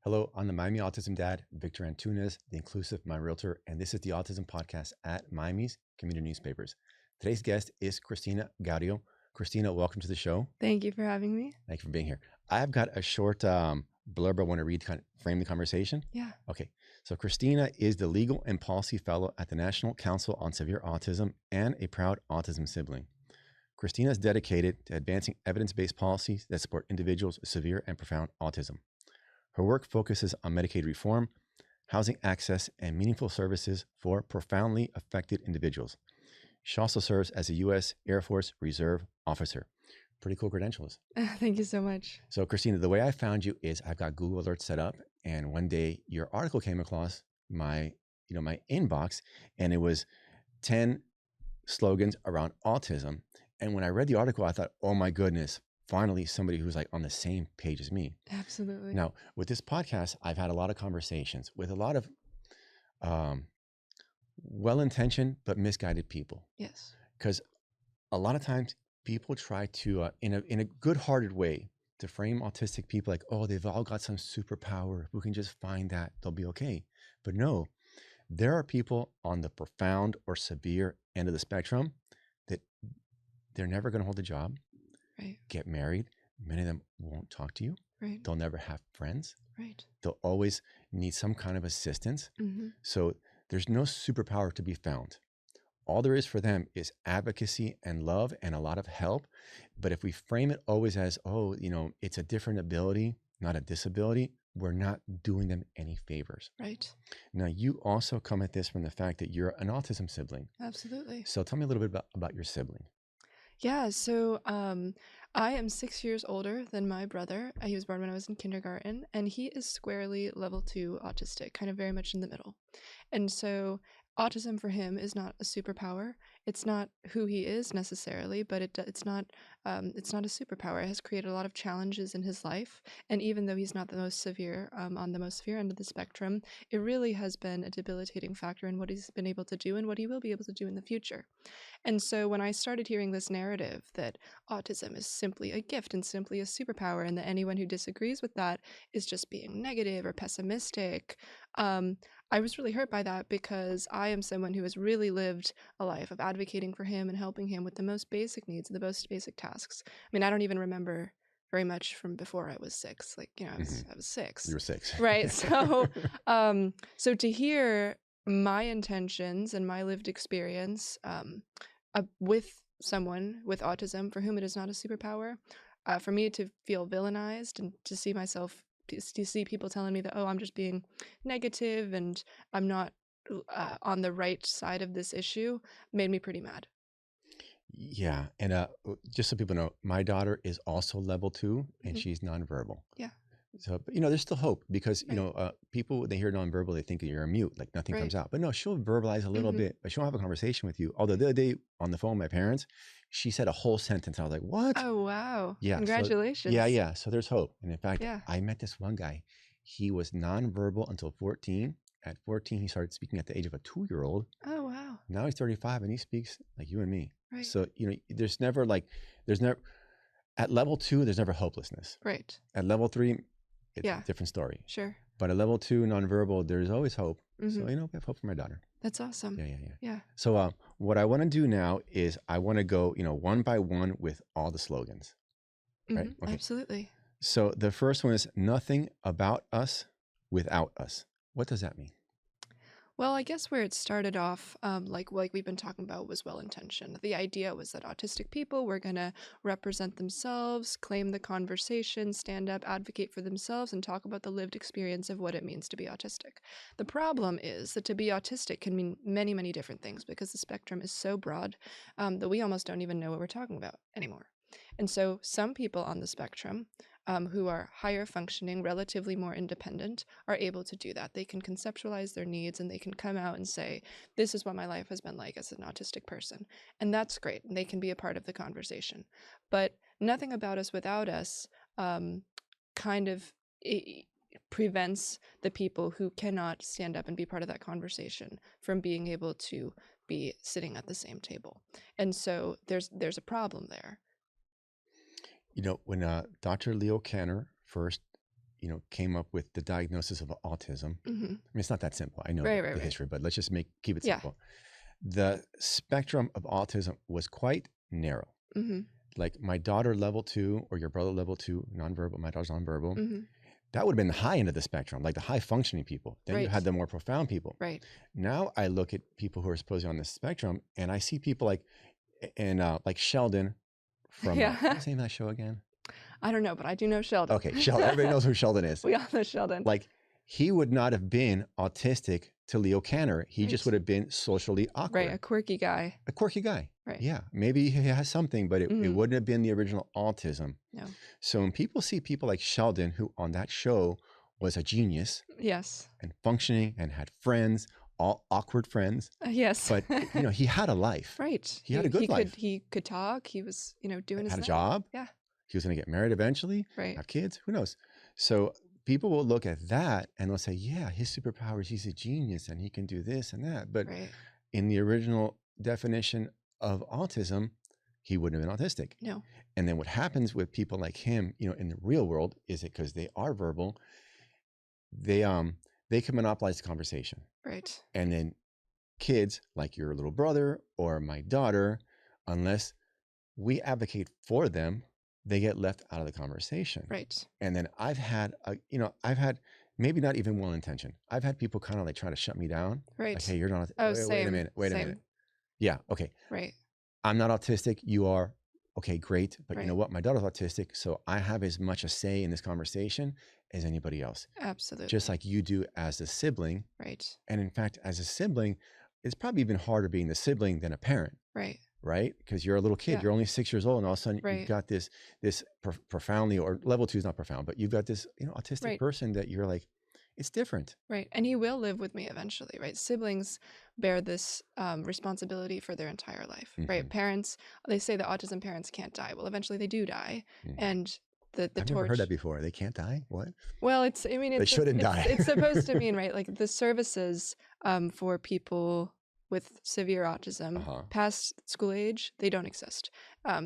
Hello, I'm the Miami Autism Dad, Victor Antunes, the inclusive my realtor, and this is the Autism Podcast at Miami's Community Newspapers. Today's guest is Cristina Gaudio. Cristina, welcome to the show. Thank you for having me. Thank you for being here. I've got a short blurb I want to read to kind of frame the conversation. Yeah. Okay, so Cristina is the Legal and Policy Fellow at the National Council on Severe Autism and a proud autism sibling. Cristina is dedicated to advancing evidence-based policies that support individuals with severe and profound autism. Her work focuses on Medicaid reform, housing access, and meaningful services for profoundly affected individuals. She also serves as a U.S. Air Force Reserve officer. Pretty cool credentials. Thank you so much. So, Cristina, the way I found you is I've got Google Alerts set up, and one day your article came across my inbox, and it was 10 slogans around autism. And when I read the article, I thought, oh my goodness, finally somebody who's like on the same page as me. Absolutely. Now, with this podcast, I've had a lot of conversations with a lot of well-intentioned but misguided people. Yes. Because a lot of times people try to, in a good-hearted way, to frame autistic people like, oh, they've all got some superpower. If we can just find that, they'll be okay. But no, there are people on the profound or severe end of the spectrum that they're never going to hold a job, right, get married. Many of them won't talk to you. Right. They'll never have friends. Right. They'll always need some kind of assistance. Mm-hmm. So there's no superpower to be found. All there is for them is advocacy and love and a lot of help. But if we frame it always as, oh, it's a different ability, not a disability, we're not doing them any favors. Right. Now, you also come at this from the fact that you're an autism sibling. Absolutely. So tell me a little bit about your sibling. Yeah, so I am 6 years older than my brother. He was born when I was in kindergarten, and he is squarely level 2 autistic, kind of very much in the middle. And so autism for him is not a superpower. It's not who he is necessarily, but it's not a superpower. It has created a lot of challenges in his life, and even though he's not the most severe on the most severe end of the spectrum, it really has been a debilitating factor in what he's been able to do and what he will be able to do in the future. And so when I started hearing this narrative that autism is simply a gift and simply a superpower, and that anyone who disagrees with that is just being negative or pessimistic, I was really hurt by that because I am someone who has really lived a life of advocating for him and helping him with the most basic needs and the most basic tasks. I mean, I don't even remember very much from before I was 6. Like, I was 6. You were 6. Right. So, so to hear my intentions and my lived experience with someone with autism for whom it is not a superpower, for me to feel villainized and to see myself, to see people telling me that, oh, I'm just being negative and I'm not on the right side of this issue, made me pretty mad. Yeah. And just so people know, my daughter is also level 2 and she's nonverbal. Yeah. So, but, there's still hope because, people, when they hear nonverbal, they think you're a mute, like nothing comes out. But no, she'll verbalize a little bit, but she won't have a conversation with you. Although the other day on the phone with my parents, she said a whole sentence. I was like, what? Oh, wow. Yeah. Congratulations. So, yeah. So there's hope. And in fact, Yeah. I met this one guy. He was nonverbal until 14. At 14, he started speaking at the age of a 2-year-old. Oh, wow. Now he's 35 and he speaks like you and me. Right. So, at level 2, there's never hopelessness. Right. At level 3, it's a different story. Sure. But at level 2, nonverbal, there's always hope. So, we have hope for my daughter. That's awesome. Yeah. So what I want to do now is I want to go, one by one with all the slogans. Right? Okay. Absolutely. So the first one is nothing about us without us. What does that mean? Well, I guess where it started off, like we've been talking about, was well-intentioned. The idea was that autistic people were going to represent themselves, claim the conversation, stand up, advocate for themselves, and talk about the lived experience of what it means to be autistic. The problem is that to be autistic can mean many, many different things because the spectrum is so broad that we almost don't even know what we're talking about anymore. And so some people on the spectrum who are higher functioning, relatively more independent, are able to do that. They can conceptualize their needs and they can come out and say, this is what my life has been like as an autistic person. And that's great. And they can be a part of the conversation. But nothing about us without us kind of prevents the people who cannot stand up and be part of that conversation from being able to be sitting at the same table. And so there's a problem there. When Dr. Leo Kanner first, came up with the diagnosis of autism. Hmm. I mean, it's not that simple. I know Right, the right. history, but let's just keep it Yeah. simple. The spectrum of autism was quite narrow. Hmm. Like my daughter level 2 or your brother level 2, nonverbal, my daughter's nonverbal. Hmm. That would have been the high end of the spectrum, like the high functioning people. Then you Right. had the more profound people. Right. Now I look at people who are supposedly on the spectrum, and I see people like Sheldon from Yeah. what's the name of that show again? I don't know, but I do know Sheldon. Okay, Sheldon. Everybody knows who Sheldon is. We all know Sheldon. Like he would not have been autistic to Leo Kanner. He just Right. would have been socially awkward. Right, a quirky guy. A quirky guy. Right. Yeah, maybe he has something, but it Mhm. wouldn't have been the original autism. No. So when people see people like Sheldon, who on that show was a genius Yes. and functioning and had friends, all awkward friends, Yes. but he had a life. Right. He had a good life. He could talk. He was, doing his Had a thing. job. Yeah. He was going to get married eventually, Right. have kids. Who knows? So people will look at that and they'll say, yeah, his superpowers, he's a genius and he can do this and that. But Right. in the original definition of autism, he wouldn't have been autistic. No. And then what happens with people like him, in the real world, is it because they are verbal, they can monopolize the conversation. Right. And then kids like your little brother or my daughter, unless we advocate for them, they get left out of the conversation. Right. And then I've had maybe not even well intentioned. I've had people kind of like try to shut me down. Right. Like, hey, you're not. Oh, wait a same. minute. Wait a Same. minute. Yeah. Okay. Right. I'm not autistic. You are. Okay, great. But you know Right. what? My daughter's autistic. So I have as much a say in this conversation as anybody else. Absolutely. Just like you do as a sibling. Right. And in fact, as a sibling, it's probably even harder being the sibling than a parent. Right. Right? Because you're a little kid, Yeah. you're only 6 years old, and all of a sudden Right. you've got this profoundly, or level 2 is not profound, but you've got this autistic Right. person that you're like, it's different. Right. And he will live with me eventually, right? Siblings bear this responsibility for their entire life, right? Mhm. Parents, they say that autism parents can't die. Well, eventually they do die. Mhm. And the I've never heard that before. They can't die? What? Well, they shouldn't die. It's supposed to mean, right? Like the services for people with severe autism Uh-huh. past school age, they don't exist.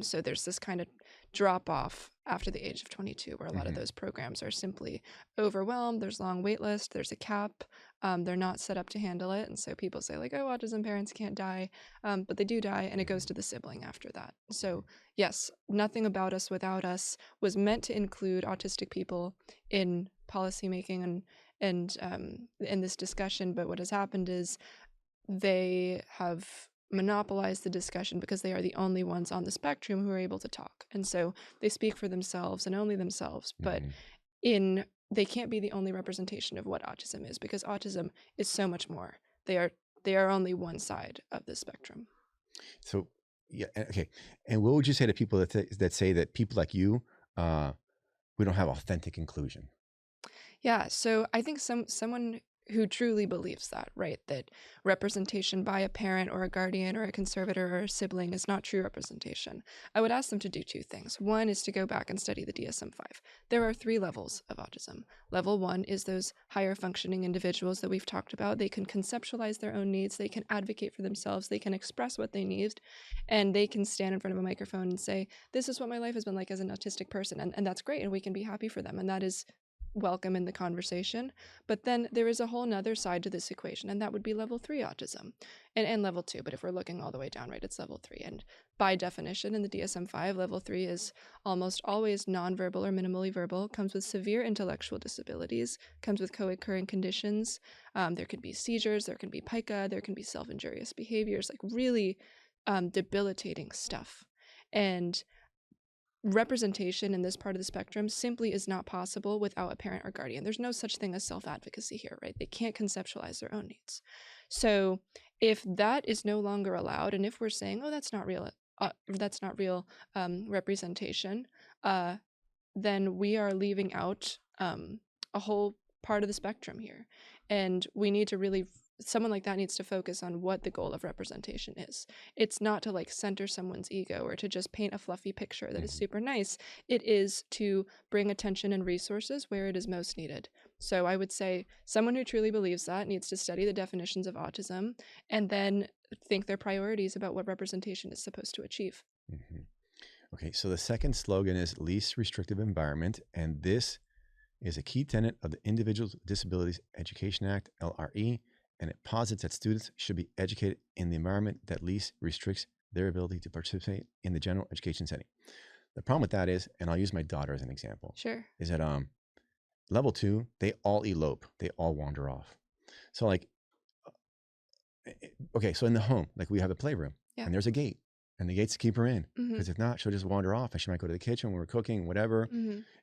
So there's this kind of drop off after the age of 22 where a lot of Mhm. those programs are simply overwhelmed. There's long wait list, there's a cap. They're not set up to handle it. And so people say like, oh, autism parents can't die. But they do die, and it goes to the sibling after that. So yes, nothing about us without us was meant to include autistic people in policymaking and in this discussion. But what has happened is they have monopolized the discussion because they are the only ones on the spectrum who are able to talk. And so they speak for themselves and only themselves. But Mhm. they can't be the only representation of what autism is, because autism is so much more. They are only one side of the spectrum. So, yeah, okay. And what would you say to people that say that people like you, we don't have authentic inclusion? Yeah, so I think someone who truly believes that, right, that representation by a parent or a guardian or a conservator or a sibling is not true representation, I would ask them to do two things. One is to go back and study the DSM-5. There are 3 levels of autism. Level 1 is those higher functioning individuals that we've talked about. They can conceptualize their own needs, they can advocate for themselves, they can express what they need, and they can stand in front of a microphone and say, this is what my life has been like as an autistic person, and that's great, and we can be happy for them, and that is welcome in the conversation. But then there is a whole nother side to this equation, and that would be level 3 autism and level 2. But if we're looking all the way down, right, it's level 3. And by definition in the DSM-5, level 3 is almost always nonverbal or minimally verbal, comes with severe intellectual disabilities, comes with co-occurring conditions. There can be seizures, there can be pica, there can be self-injurious behaviors, like really debilitating stuff. And representation in this part of the spectrum simply is not possible without a parent or guardian. There's no such thing as self-advocacy here, right? They can't conceptualize their own needs. So if that is no longer allowed, and if we're saying, oh, that's not real representation, then we are leaving out a whole part of the spectrum here. And we need to really, someone like that needs to focus on what the goal of representation is. It's not to like center someone's ego or to just paint a fluffy picture that is super nice. It is to bring attention and resources where it is most needed. So I would say someone who truly believes that needs to study the definitions of autism and then think their priorities about what representation is supposed to achieve. Mm-hmm. Okay, so the second slogan is least restrictive environment, and this is a key tenet of the Individuals with Disabilities Education Act, LRE, and it posits that students should be educated in the environment that least restricts their ability to participate in the general education setting. The problem with that is, and I'll use my daughter as an example, Sure. is that level 2, they all elope, they all wander off. So like, okay, so in the home, like we have a playroom, and there's a gate, and the gate's to keep her in, because if not, she'll just wander off, and she might go to the kitchen when we're cooking, whatever.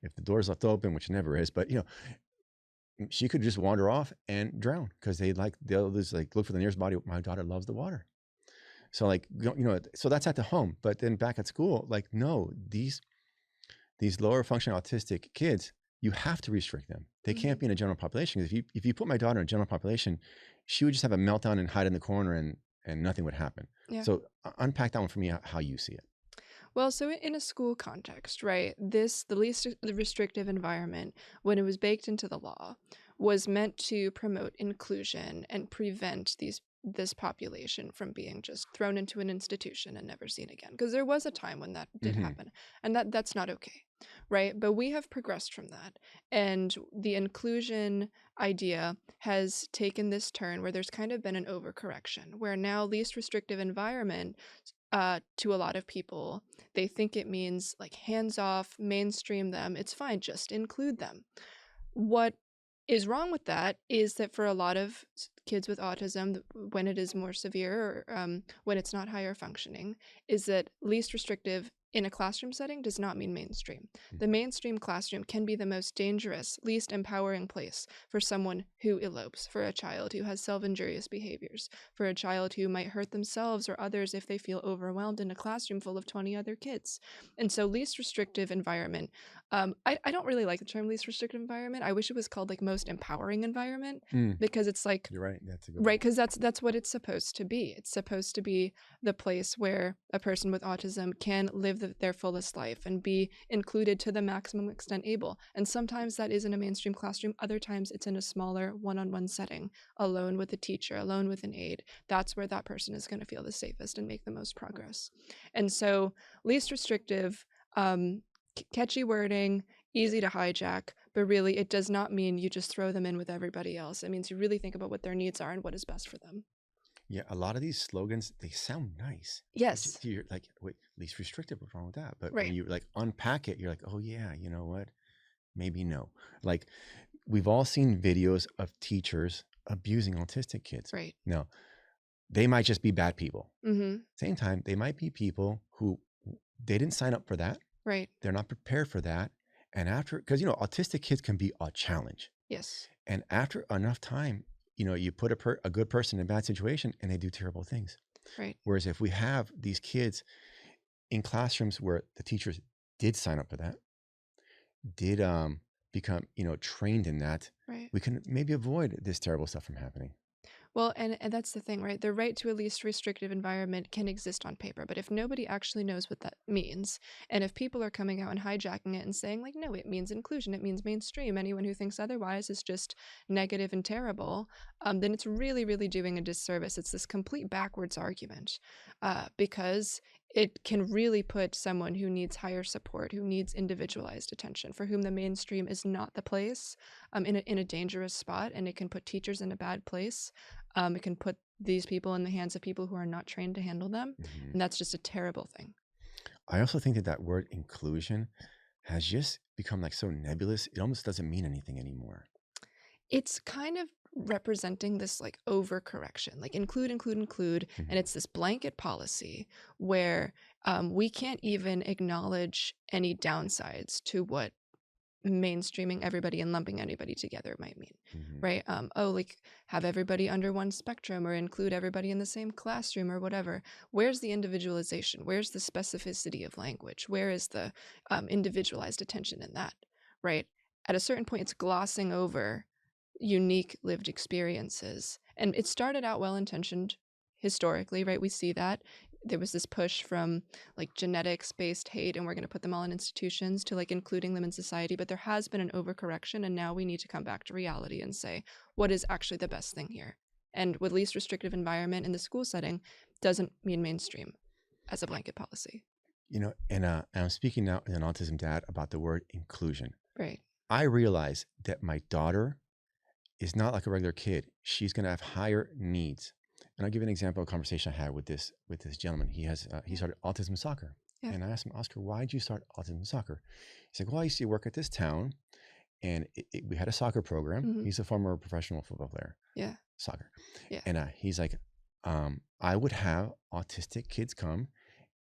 If the door's left open, which never is, but she could just wander off and drown, because they'll just like look for the nearest body. My daughter loves the water. So like, so that's at the home, but then back at school, like, no, these lower functioning autistic kids, you have to restrict them. They can't be in a general population. If you put my daughter in a general population, she would just have a meltdown and hide in the corner, and nothing would happen. Yeah. So unpack that one for me, how you see it. Well, so in a school context, right, the least restrictive environment, when it was baked into the law, was meant to promote inclusion and prevent this population from being just thrown into an institution and never seen again. Because there was a time when that did happen, and that's not okay, right? But we have progressed from that, and the inclusion idea has taken this turn where there's kind of been an overcorrection, where now least restrictive environment, to a lot of people, they think it means like hands off, mainstream them. It's fine, just include them. What is wrong with that is that for a lot of kids with autism, when it is more severe, or when it's not higher functioning, is that least restrictive in a classroom setting does not mean mainstream. The mainstream classroom can be the most dangerous, least empowering place for someone who elopes, for a child who has self-injurious behaviors, for a child who might hurt themselves or others if they feel overwhelmed in a classroom full of 20 other kids. And so least restrictive environment, I don't really like the term least restrictive environment. I wish it was called like most empowering environment, because it's like, you're right, that's a good right, because that's what it's supposed to be. It's supposed to be the place where a person with autism can live their fullest life and be included to the maximum extent able. And sometimes that is in a mainstream classroom. Other times it's in a smaller one-on-one setting, alone with a teacher, alone with an aide. That's where that person is going to feel the safest and make the most progress. And so least restrictive, catchy wording, easy to hijack, but really it does not mean you just throw them in with everybody else. It means you really think about what their needs are and what is best for them. Yeah, a lot of these slogans, they sound nice. Yes. You're like, wait, least restrictive, what's wrong with that? But Right. when you like unpack it, you're like, oh yeah, you know what? Maybe no. Like, we've all seen videos of teachers abusing autistic kids. Right. No, they might just be bad people. Mm-hmm. Same time, they might be people who they didn't sign up for that. Right. They're not prepared for that. And after, because autistic kids can be a challenge. Yes. And after enough time, you put a good person in a bad situation and they do terrible things. Right. Whereas if we have these kids in classrooms where the teachers did sign up for that, did become, trained in that, right, we can maybe avoid this terrible stuff from happening. Well, and that's the thing, right? The right to a least restrictive environment can exist on paper, but if nobody actually knows what that means, and if people are coming out and hijacking it and saying like, no, it means inclusion, it means mainstream, anyone who thinks otherwise is just negative and terrible, then it's really, really doing a disservice. It's this complete backwards argument, because it can really put someone who needs higher support, who needs individualized attention, for whom the mainstream is not the place, in a dangerous spot, and it can put teachers in a bad place. It can put these people in the hands of people who are not trained to handle them, and that's just a terrible thing. I also think that word inclusion has just become like so nebulous. It almost doesn't mean anything anymore. It's kind of representing this like overcorrection, like include, and it's this blanket policy where we can't even acknowledge any downsides to what mainstreaming everybody and lumping anybody together might mean, right? Like have everybody under one spectrum or include everybody in the same classroom or whatever. Where's the individualization? Where's the specificity of language? Where is the individualized attention in that, right? At a certain point, it's glossing over unique lived experiences. And it started out well-intentioned historically, right? We see that. There was this push from like genetics-based hate, and we're going to put them all in institutions, to like including them in society. But there has been an overcorrection, and now we need to come back to reality and say, what is actually the best thing here? And with least restrictive environment in the school setting doesn't mean mainstream as a blanket policy. And I'm speaking now as an autism dad about the word inclusion. Right. I realize that my daughter is not like a regular kid. She's going to have higher needs. And I'll give you an example of a conversation I had with this gentleman. He started autism soccer. Yeah. And I asked him, Oscar, why did you start autism soccer? He's like, well, I used to work at this town and we had a soccer program. Mhm. He's a former professional football player, Yeah. soccer. Yeah. And he's like, I would have autistic kids come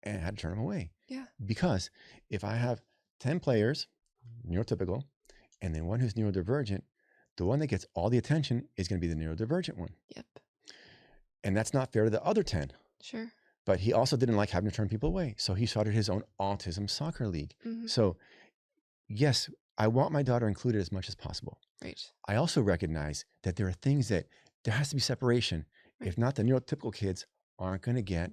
and I had to turn them away. Yeah. Because if I have 10 players, neurotypical, and then one who's neurodivergent, the one that gets all the attention is going to be the neurodivergent one. Yep. And that's not fair to the other 10. Sure. But he also didn't like having to turn people away. So he started his own autism soccer league. Mhm. So yes, I want my daughter included as much as possible. Right. I also recognize that there are things that there has to be separation. Right. If not, the neurotypical kids aren't going to get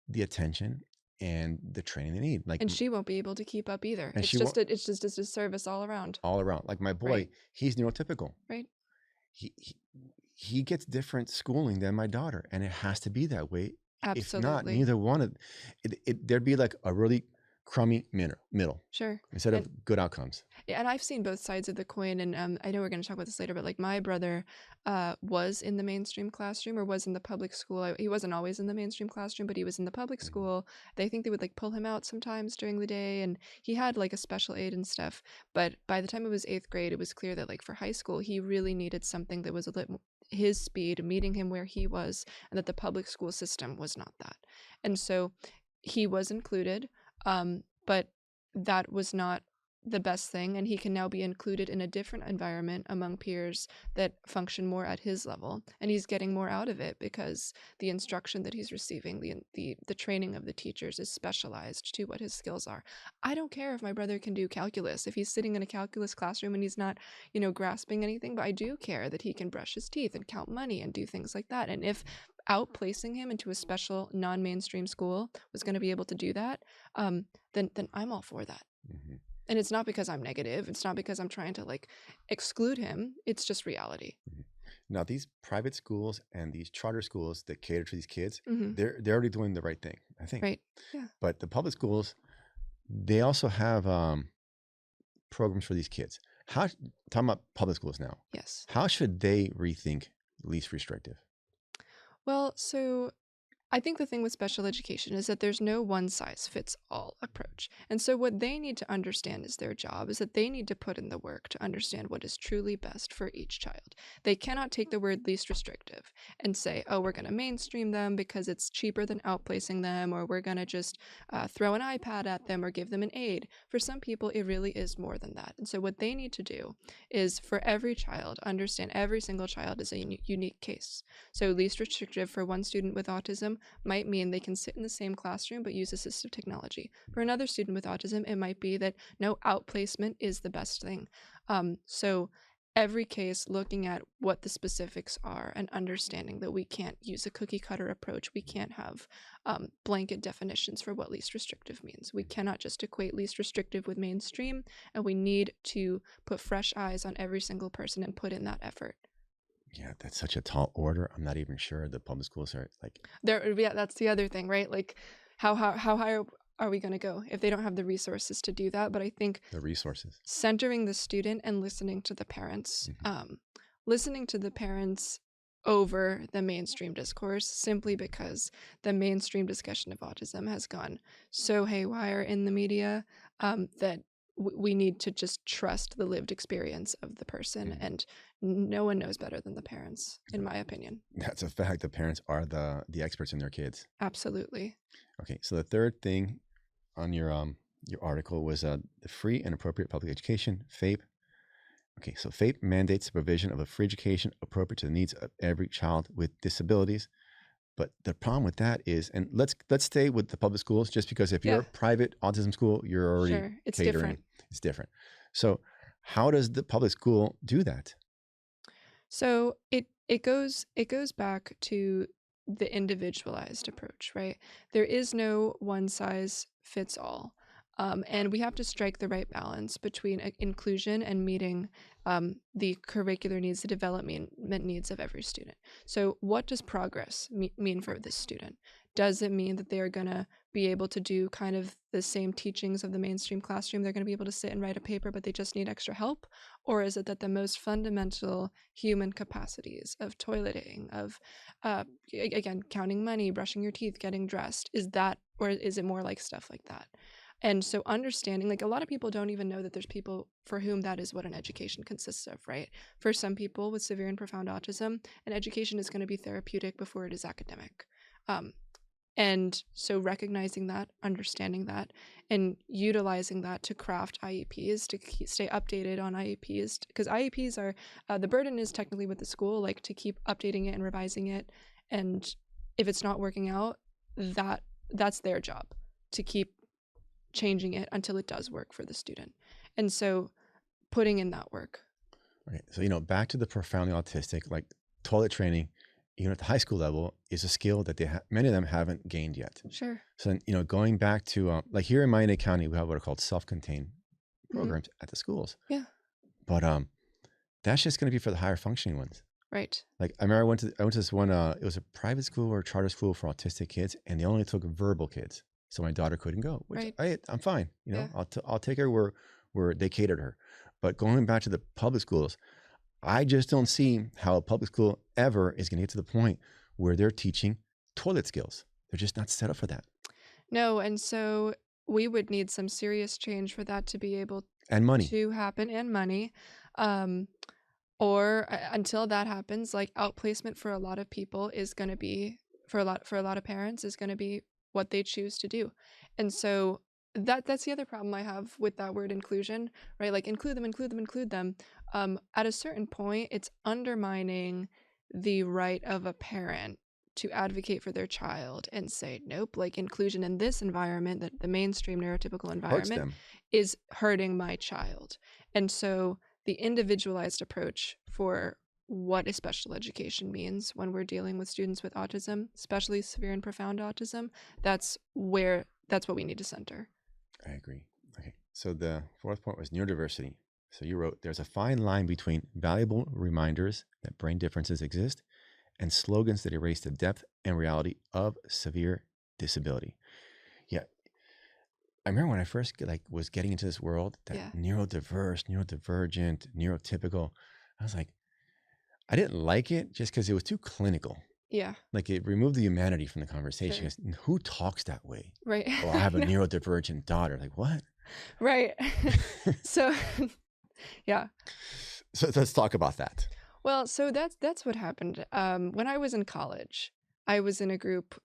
the attention and the training they need. Like, And she won't be able to keep up either. And It's she just won't- it's just a disservice all around. all around. Like my boy, Right. he's neurotypical. Right. He gets different schooling than my daughter, and it has to be that way. If not, Absolutely. neither one of there'd be like a really crummy middle Sure. instead of good outcomes. Yeah, and I've seen both sides of the coin, and I know we're going to talk about this later, but like my brother was in the mainstream classroom or was in the public school. He wasn't always in the mainstream classroom, but he was in the public Mhm. school. They think they would like pull him out sometimes during the day, and he had like a special aid and stuff. But by the time it was 8th grade, it was clear that like for high school, he really needed something that was a little his speed, meeting him where he was, and that the public school system was not that. And so he was included, but that was not the best thing, and he can now be included in a different environment among peers that function more at his level, and he's getting more out of it because the instruction that he's receiving, the training of the teachers is specialized to what his skills are. I don't care if my brother can do calculus, if he's sitting in a calculus classroom and he's not, grasping anything, but I do care that he can brush his teeth and count money and do things like that. And if outplacing him into a special non-mainstream school was going to be able to do that, then I'm all for that. Mhm. And it's not because I'm negative. It's not because I'm trying to like exclude him. It's just reality. Now, these private schools and these charter schools that cater to these kids, Mhm. they're already doing the right thing, I think. Right. Yeah. But the public schools, they also have programs for these kids. Talking about public schools now, Yes. how should they rethink least restrictive? Well, so I think the thing with special education is that there's no one size fits all approach. And so what they need to understand is their job is that they need to put in the work to understand what is truly best for each child. They cannot take the word least restrictive and say, oh, we're going to mainstream them because it's cheaper than outplacing them, or we're going to just throw an iPad at them or give them an aid. For some people, it really is more than that. And so what they need to do is for every child, understand every single child is a unique case. So least restrictive for one student with autism might mean they can sit in the same classroom but use assistive technology. For another student with autism, it might be that no, outplacement is the best thing. So every case, looking at what the specifics are and understanding that we can't use a cookie cutter approach. We can't have blanket definitions for what least restrictive means. We cannot just equate least restrictive with mainstream, and we need to put fresh eyes on every single person and put in that effort. Yeah, that's such a tall order. I'm not even sure the public schools are like. Yeah, that's the other thing, right? Like, how high are we going to go if they don't have the resources to do that? But I think The resources. centering the student and listening to the parents, Mhm. listening to the parents over the mainstream discourse, simply because the mainstream discussion of autism has gone so haywire in the media that we need to just trust the lived experience of the person, Mhm. and no one knows better than the parents, in my opinion. That's a fact. The parents are the experts in their kids. Absolutely. Okay, so the third thing on your article was the free and appropriate public education, FAPE. Okay, so FAPE mandates the provision of a free education appropriate to the needs of every child with disabilities. But the problem with that is, and let's stay with the public schools, just because if you're a Yeah. private autism school, you're already Sure, it's catering. different. It's different. So how does the public school do that? So it goes back to the individualized approach, right? There is no one size fits all. And we have to strike the right balance between inclusion and meeting the curricular needs, the development needs of every student. So what does progress mean for this student? Does it mean that they are going to be able to do kind of the same teachings of the mainstream classroom? They're going to be able to sit and write a paper, but they just need extra help? Or is it that the most fundamental human capacities of toileting, of, again, counting money, brushing your teeth, getting dressed, is that, or is it more like stuff like that? And so understanding, like a lot of people don't even know that there's people for whom that is what an education consists of, right? For some people with severe and profound autism, an education is going to be therapeutic before it is academic. And so recognizing that, understanding that, and utilizing that to craft IEPs, to stay updated on IEPs, because IEPs are, the burden is technically with the school, like to keep updating it and revising it. And if it's not working out, that's their job, to keep changing it until it does work for the student. And so putting in that work. Okay. So, back to the profoundly autistic, like toilet training, even at the high school level, is a skill that many of them haven't gained yet. Sure. So, going back to, like here in Miami-Dade County, we have what are called self-contained programs at the schools. Yeah. But that's just going to be for the higher functioning ones. Right. Like I remember I went to this one, it was a private school or a charter school for autistic kids, and they only took verbal kids. So my daughter couldn't go, which I'm fine. Yeah. I'll take her where they catered her. But going back to the public schools, I just don't see how a public school ever is going to get to the point where they're teaching toilet skills. They're just not set up for that. No, and so we would need some serious change for that to be able to happen, and money. Or until that happens, like outplacement for a lot of people is going to be, for a lot of parents, is going to be what they choose to do. And so that's the other problem I have with that word inclusion, right? Like include them. At a certain point, it's undermining the right of a parent to advocate for their child and say, nope, like inclusion in this environment, that the mainstream neurotypical environment is hurting my child. And so the individualized approach for what a special education means when we're dealing with students with autism, especially severe and profound autism, that's what we need to center. I agree. Okay. So the fourth point was neurodiversity. So you wrote, there's a fine line between valuable reminders that brain differences exist and slogans that erase the depth and reality of severe disability. Yeah. I remember when I first was getting into this world, that neurodiverse, neurodivergent, neurotypical, I was like, I didn't like it just because it was too clinical. Yeah. Like it removed the humanity from the conversation. Sure. Who talks that way? Right. Oh, I have a neurodivergent daughter. Like what? Right. So, yeah. So let's talk about that. Well, so that's what happened. When I was in college, I was in a group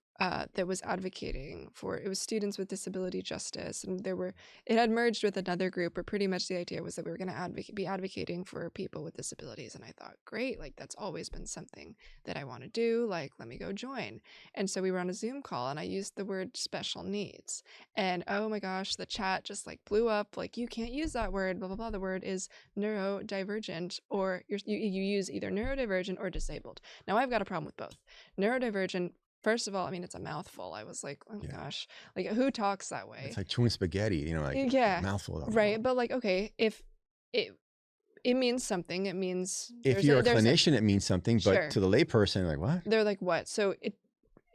that was advocating for, it was students with disability justice, and it had merged with another group, but pretty much the idea was that we were going to be advocating for people with disabilities. And I thought, great, like that's always been something that I want to do, like let me go join. And so we were on a Zoom call and I used the word special needs, and oh my gosh, the chat just like blew up, like you can't use that word, blah blah blah. The word is neurodivergent, or you use either neurodivergent or disabled. Now I've got a problem with both. Neurodivergent, first of all, I mean, it's a mouthful. I was like, oh my gosh, like who talks that way? It's like chewing spaghetti, like a mouthful. Right. But like, okay, if it means something, it means, if you're a clinician, it means something, but to the layperson, like what? They're like, what? So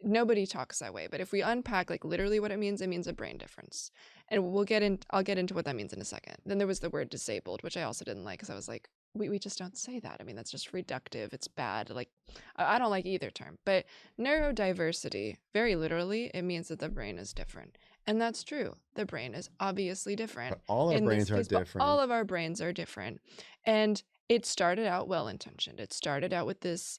nobody talks that way. But if we unpack like literally what it means a brain difference. And I'll get into what that means in a second. Then there was the word disabled, which I also didn't like, because I was like, we just don't say that. I mean, that's just reductive. It's bad. Like, I don't like either term. But neurodiversity, very literally, it means that the brain is different. And that's true. The brain is obviously different. But all our brains are different. All of our brains are different. And it started out well-intentioned. It started out with this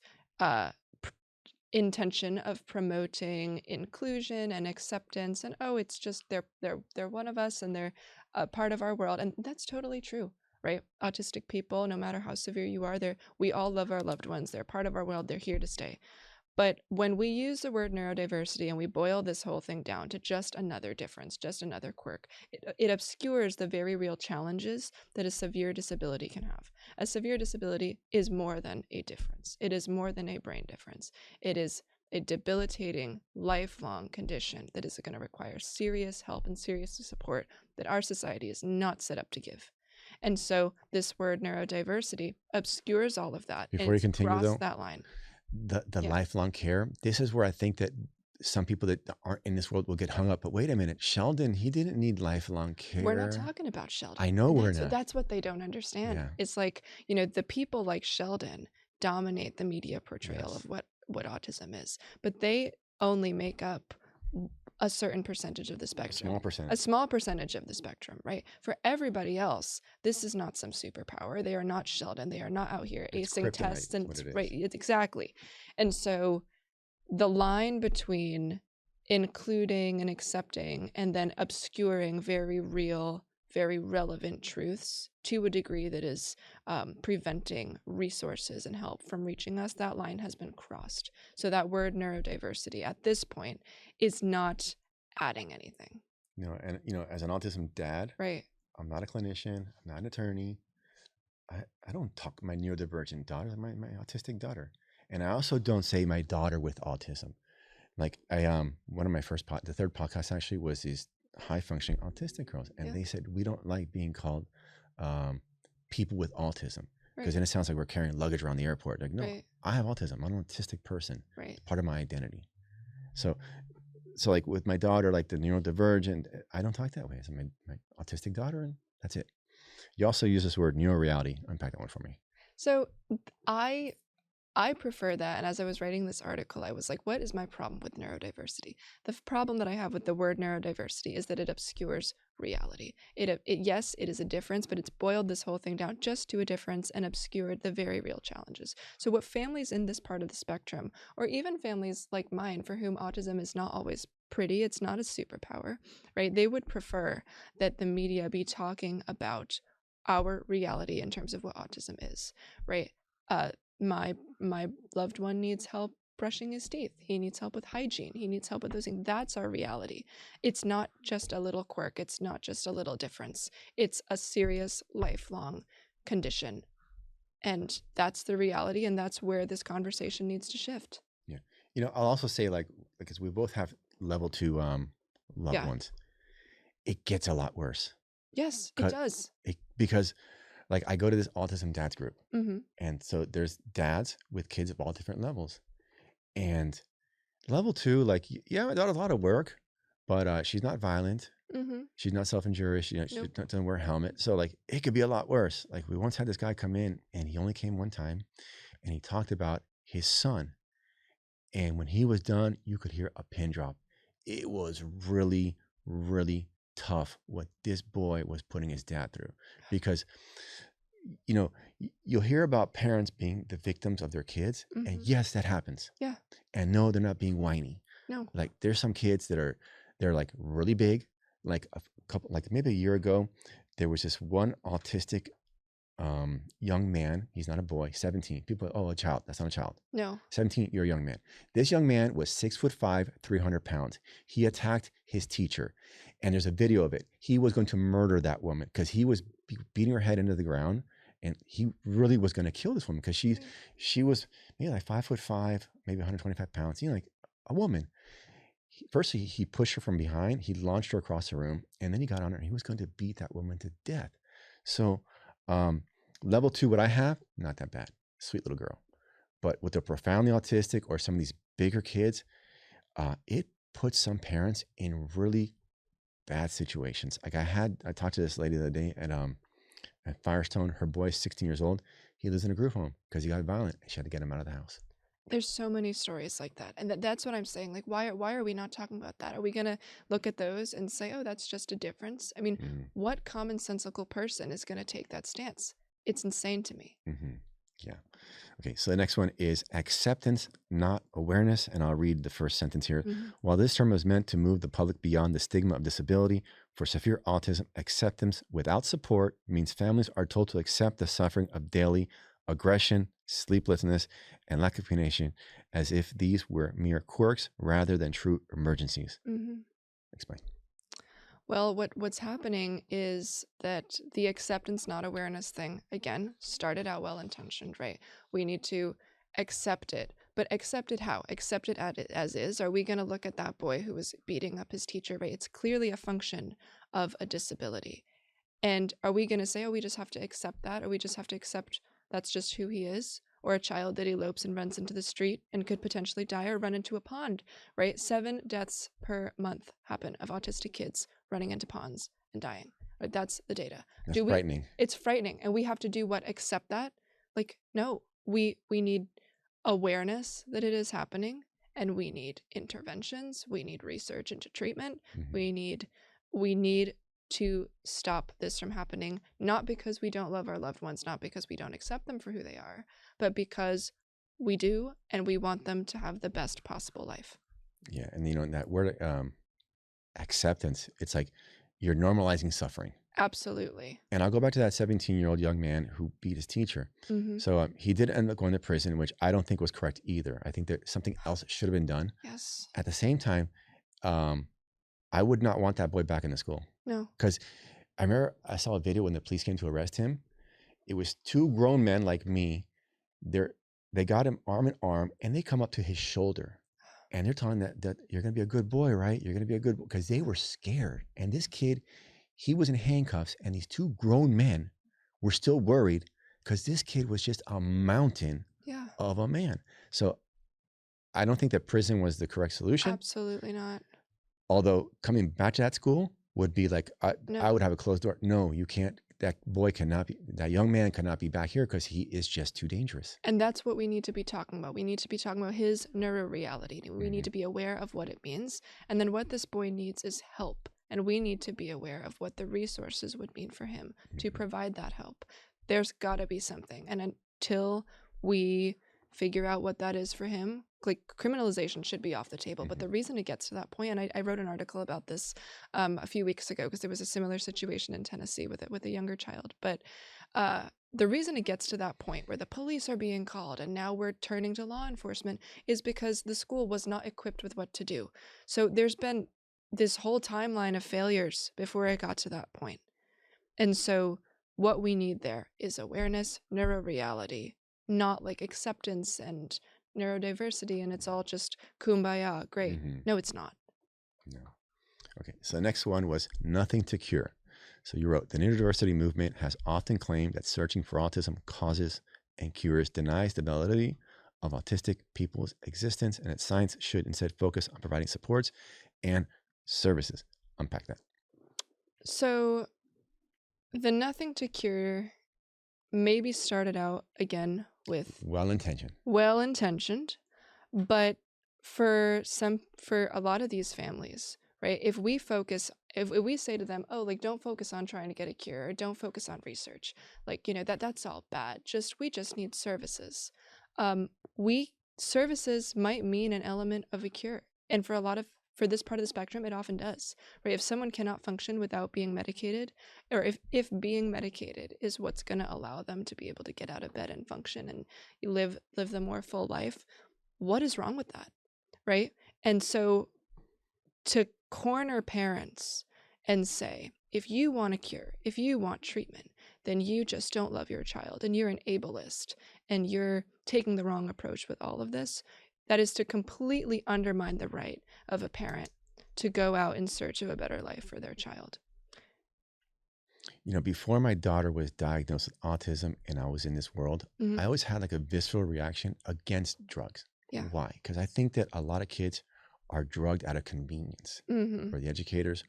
intention of promoting inclusion and acceptance. And, oh, it's just they're one of us and they're a part of our world. And that's totally true. Right? Autistic people, no matter how severe you are, we all love our loved ones. They're part of our world. They're here to stay. But when we use the word neurodiversity and we boil this whole thing down to just another difference, just another quirk, it obscures the very real challenges that a severe disability can have. A severe disability is more than a difference. It is more than a brain difference. It is a debilitating, lifelong condition that is going to require serious help and serious support that our society is not set up to give. And so this word neurodiversity obscures all of that, and Before you it's continue, though, crossed that line. the Yeah. lifelong care, this is where I think that some people that aren't in this world will get hung up. But wait a minute, Sheldon, he didn't need lifelong We're not care. talking about Sheldon. I know And we're not. that's what they don't understand. Yeah. It's like, the people like Sheldon dominate the media portrayal Yes. of what autism is, but they only make up a certain percentage of the A spectrum. small A percentage. small percentage of the spectrum, right? For everybody else, this is not some superpower. They are not Sheldon. They are not out here It's acing kryptonite tests is what it is. right. It's exactly. And so the line between including and accepting and then obscuring very real, very relevant truths to a degree that is preventing resources and help from reaching us, that line has been crossed. So that word neurodiversity at this point is not adding anything. And as an autism dad, Right. I'm not a clinician, I'm not an attorney. I don't talk my neurodivergent daughter, my autistic daughter. And I also don't say my daughter with autism. Like one of my the third podcast actually was these high functioning autistic girls. And they said, we don't like being called people with autism. Because then it sounds like we're carrying luggage around the airport. Like, no, I have autism. I'm an autistic person. Right. It's part of my identity. So like with my daughter, like the neurodivergent, I don't talk that way. It's my autistic daughter, and that's it. You also use this word neuroreality. Unpack that one for me. So I prefer that. And as I was writing this article, I was like, what is my problem with neurodiversity? The problem that I have with the word neurodiversity is that it obscures reality. Yes, it is a difference, but it's boiled this whole thing down just to a difference and obscured the very real challenges. So what families in this part of the spectrum, or even families like mine for whom autism is not always pretty, it's not a superpower, right? They would prefer that the media be talking about our reality in terms of what autism is, right? My loved one needs help brushing his teeth. He needs help with hygiene. He needs help with those things. That's our reality. It's not just a little quirk. It's not just a little difference. It's a serious, lifelong condition. And that's the reality, and that's where this conversation needs to shift. Yeah. I'll also say, because we both have level 2 loved ones, it gets a lot worse. Yes, it does. Because I go to this autism dads group, Mm-hmm. and so there's dads with kids of all different levels. And level 2, my daughter does a lot of work, but she's not violent. Mm-hmm. She's not self-injurious. She doesn't wear a helmet. So it could be a lot worse. We once had this guy come in, and he only came one time, and he talked about his son. And when he was done, you could hear a pin drop. It was really, really tough what this boy was putting his dad through, because you'll hear about parents being the victims of their kids, and yes, that happens. Yeah. And no, they're not being whiny. No. There's some kids they're really big. Maybe a year ago, there was this one autistic young man. He's not a boy, 17. People, a child. That's not a child. No. 17, you're a young man. This young man was 6'5", 300 pounds. He attacked his teacher, and there's a video of it. He was going to murder that woman because he was beating her head into the ground, and he really was going to kill this woman because she was maybe 5'5", maybe 125 pounds. Like a woman. First, he pushed her from behind. He launched her across the room, and then he got on her, and he was going to beat that woman to death. So, level 2, what I have, not that bad. Sweet little girl. But with the profoundly autistic or some of these bigger kids, it puts some parents in really bad situations. I talked to this lady the other day at Firestone. Her boy's 16 years old. He lives in a group home because he got violent, and she had to get him out of the house. There's so many stories like that. And that's what I'm saying. Why are we not talking about that? Are we going to look at those and say, oh, that's just a difference? I mean, what commonsensical person is going to take that stance? It's insane to me. Yeah. Okay. So the next one is acceptance, not awareness. And I'll read the first sentence here. While this term is meant to move the public beyond the stigma of disability, for severe autism, acceptance without support means families are told to accept the suffering of daily aggression, sleeplessness, and lack of communication as if these were mere quirks rather than true emergencies. Explain. Well, what's happening is that the acceptance, not awareness thing, again, started out well-intentioned, right? We need to accept it, But accept it how? Accept it as is. Are we going to look at that boy who was beating up his teacher, right? It's clearly a function of a disability. And are we going to say, oh, we just have to accept that? Or we just have to accept that's just who he is? Or a child that elopes and runs into the street and could potentially die or run into a pond, right? 7 deaths per month happen of autistic kids running into ponds and dying. Right? That's the data. That's frightening. It's frightening. And we have to do what? Accept that? Like, no, we need awareness that it is happening, and we need interventions. We need research into treatment. We need to stop this from happening, not because we don't love our loved ones, not because we don't accept them for who they are, but because we do, and we want them to have the best possible life. Yeah. And that word acceptance, it's like you're normalizing suffering. Absolutely. And I'll go back to that 17-year-old young man who beat his teacher. So he did end up going to prison, which I don't think was correct either. I think that something else should have been done. Yes. At the same time, I would not want that boy back in the school. No. Because I remember I saw a video when the police came to arrest him. It was 2 grown men like me. They got him arm in arm, and they come up to his shoulder. And they're telling that you're going to be a good boy, right? You're going to be a good boy. Because they were scared. And this kid, he was in handcuffs, and these 2 grown men were still worried because this kid was just a mountain of a man. So I don't think that prison was the correct solution. Absolutely not. Although coming back to that school would be like, No. I would have a closed door. No, you can't. That boy cannot be, that young man cannot be back here because he is just too dangerous. And that's what we need to be talking about. We need to be talking about his neuroreality. We need to be aware of what it means. And then what this boy needs is help. And we need to be aware of what the resources would mean for him to provide that help. There's got to be something. And until we figure out what that is for him, like criminalization should be off the table. But the reason it gets to that point, and I wrote an article about this a few weeks ago because there was a similar situation in Tennessee with a younger child. But the reason it gets to that point where the police are being called and now we're turning to law enforcement is because the school was not equipped with what to do. So there's been this whole timeline of failures before it got to that point. And so what we need there is awareness, neuroreality, not like acceptance and neurodiversity, and it's all just kumbaya, great. No, it's not. No. Okay, so the next one was nothing to cure. So you wrote, the neurodiversity movement has often claimed that searching for autism causes and cures denies the validity of autistic people's existence, and that science should instead focus on providing supports and services. Unpack that. So the nothing to cure maybe started out again with well-intentioned, but for a lot of these families, right? If we say to them, oh, like don't focus on trying to get a cure, or don't focus on research, like that's all bad. We just need services. Services might mean an element of a cure, and for this part of the spectrum, it often does, right? If someone cannot function without being medicated, or if being medicated is what's going to allow them to be able to get out of bed and function and live the more full life, what is wrong with that, right? And so to corner parents and say, if you want a cure, if you want treatment, then you just don't love your child and you're an ableist and you're taking the wrong approach with all of this, that is to completely undermine the right of a parent to go out in search of a better life for their child. Before my daughter was diagnosed with autism and I was in this world, I always had like a visceral reaction against drugs. Yeah. Why? Because I think that a lot of kids are drugged out of convenience for the educators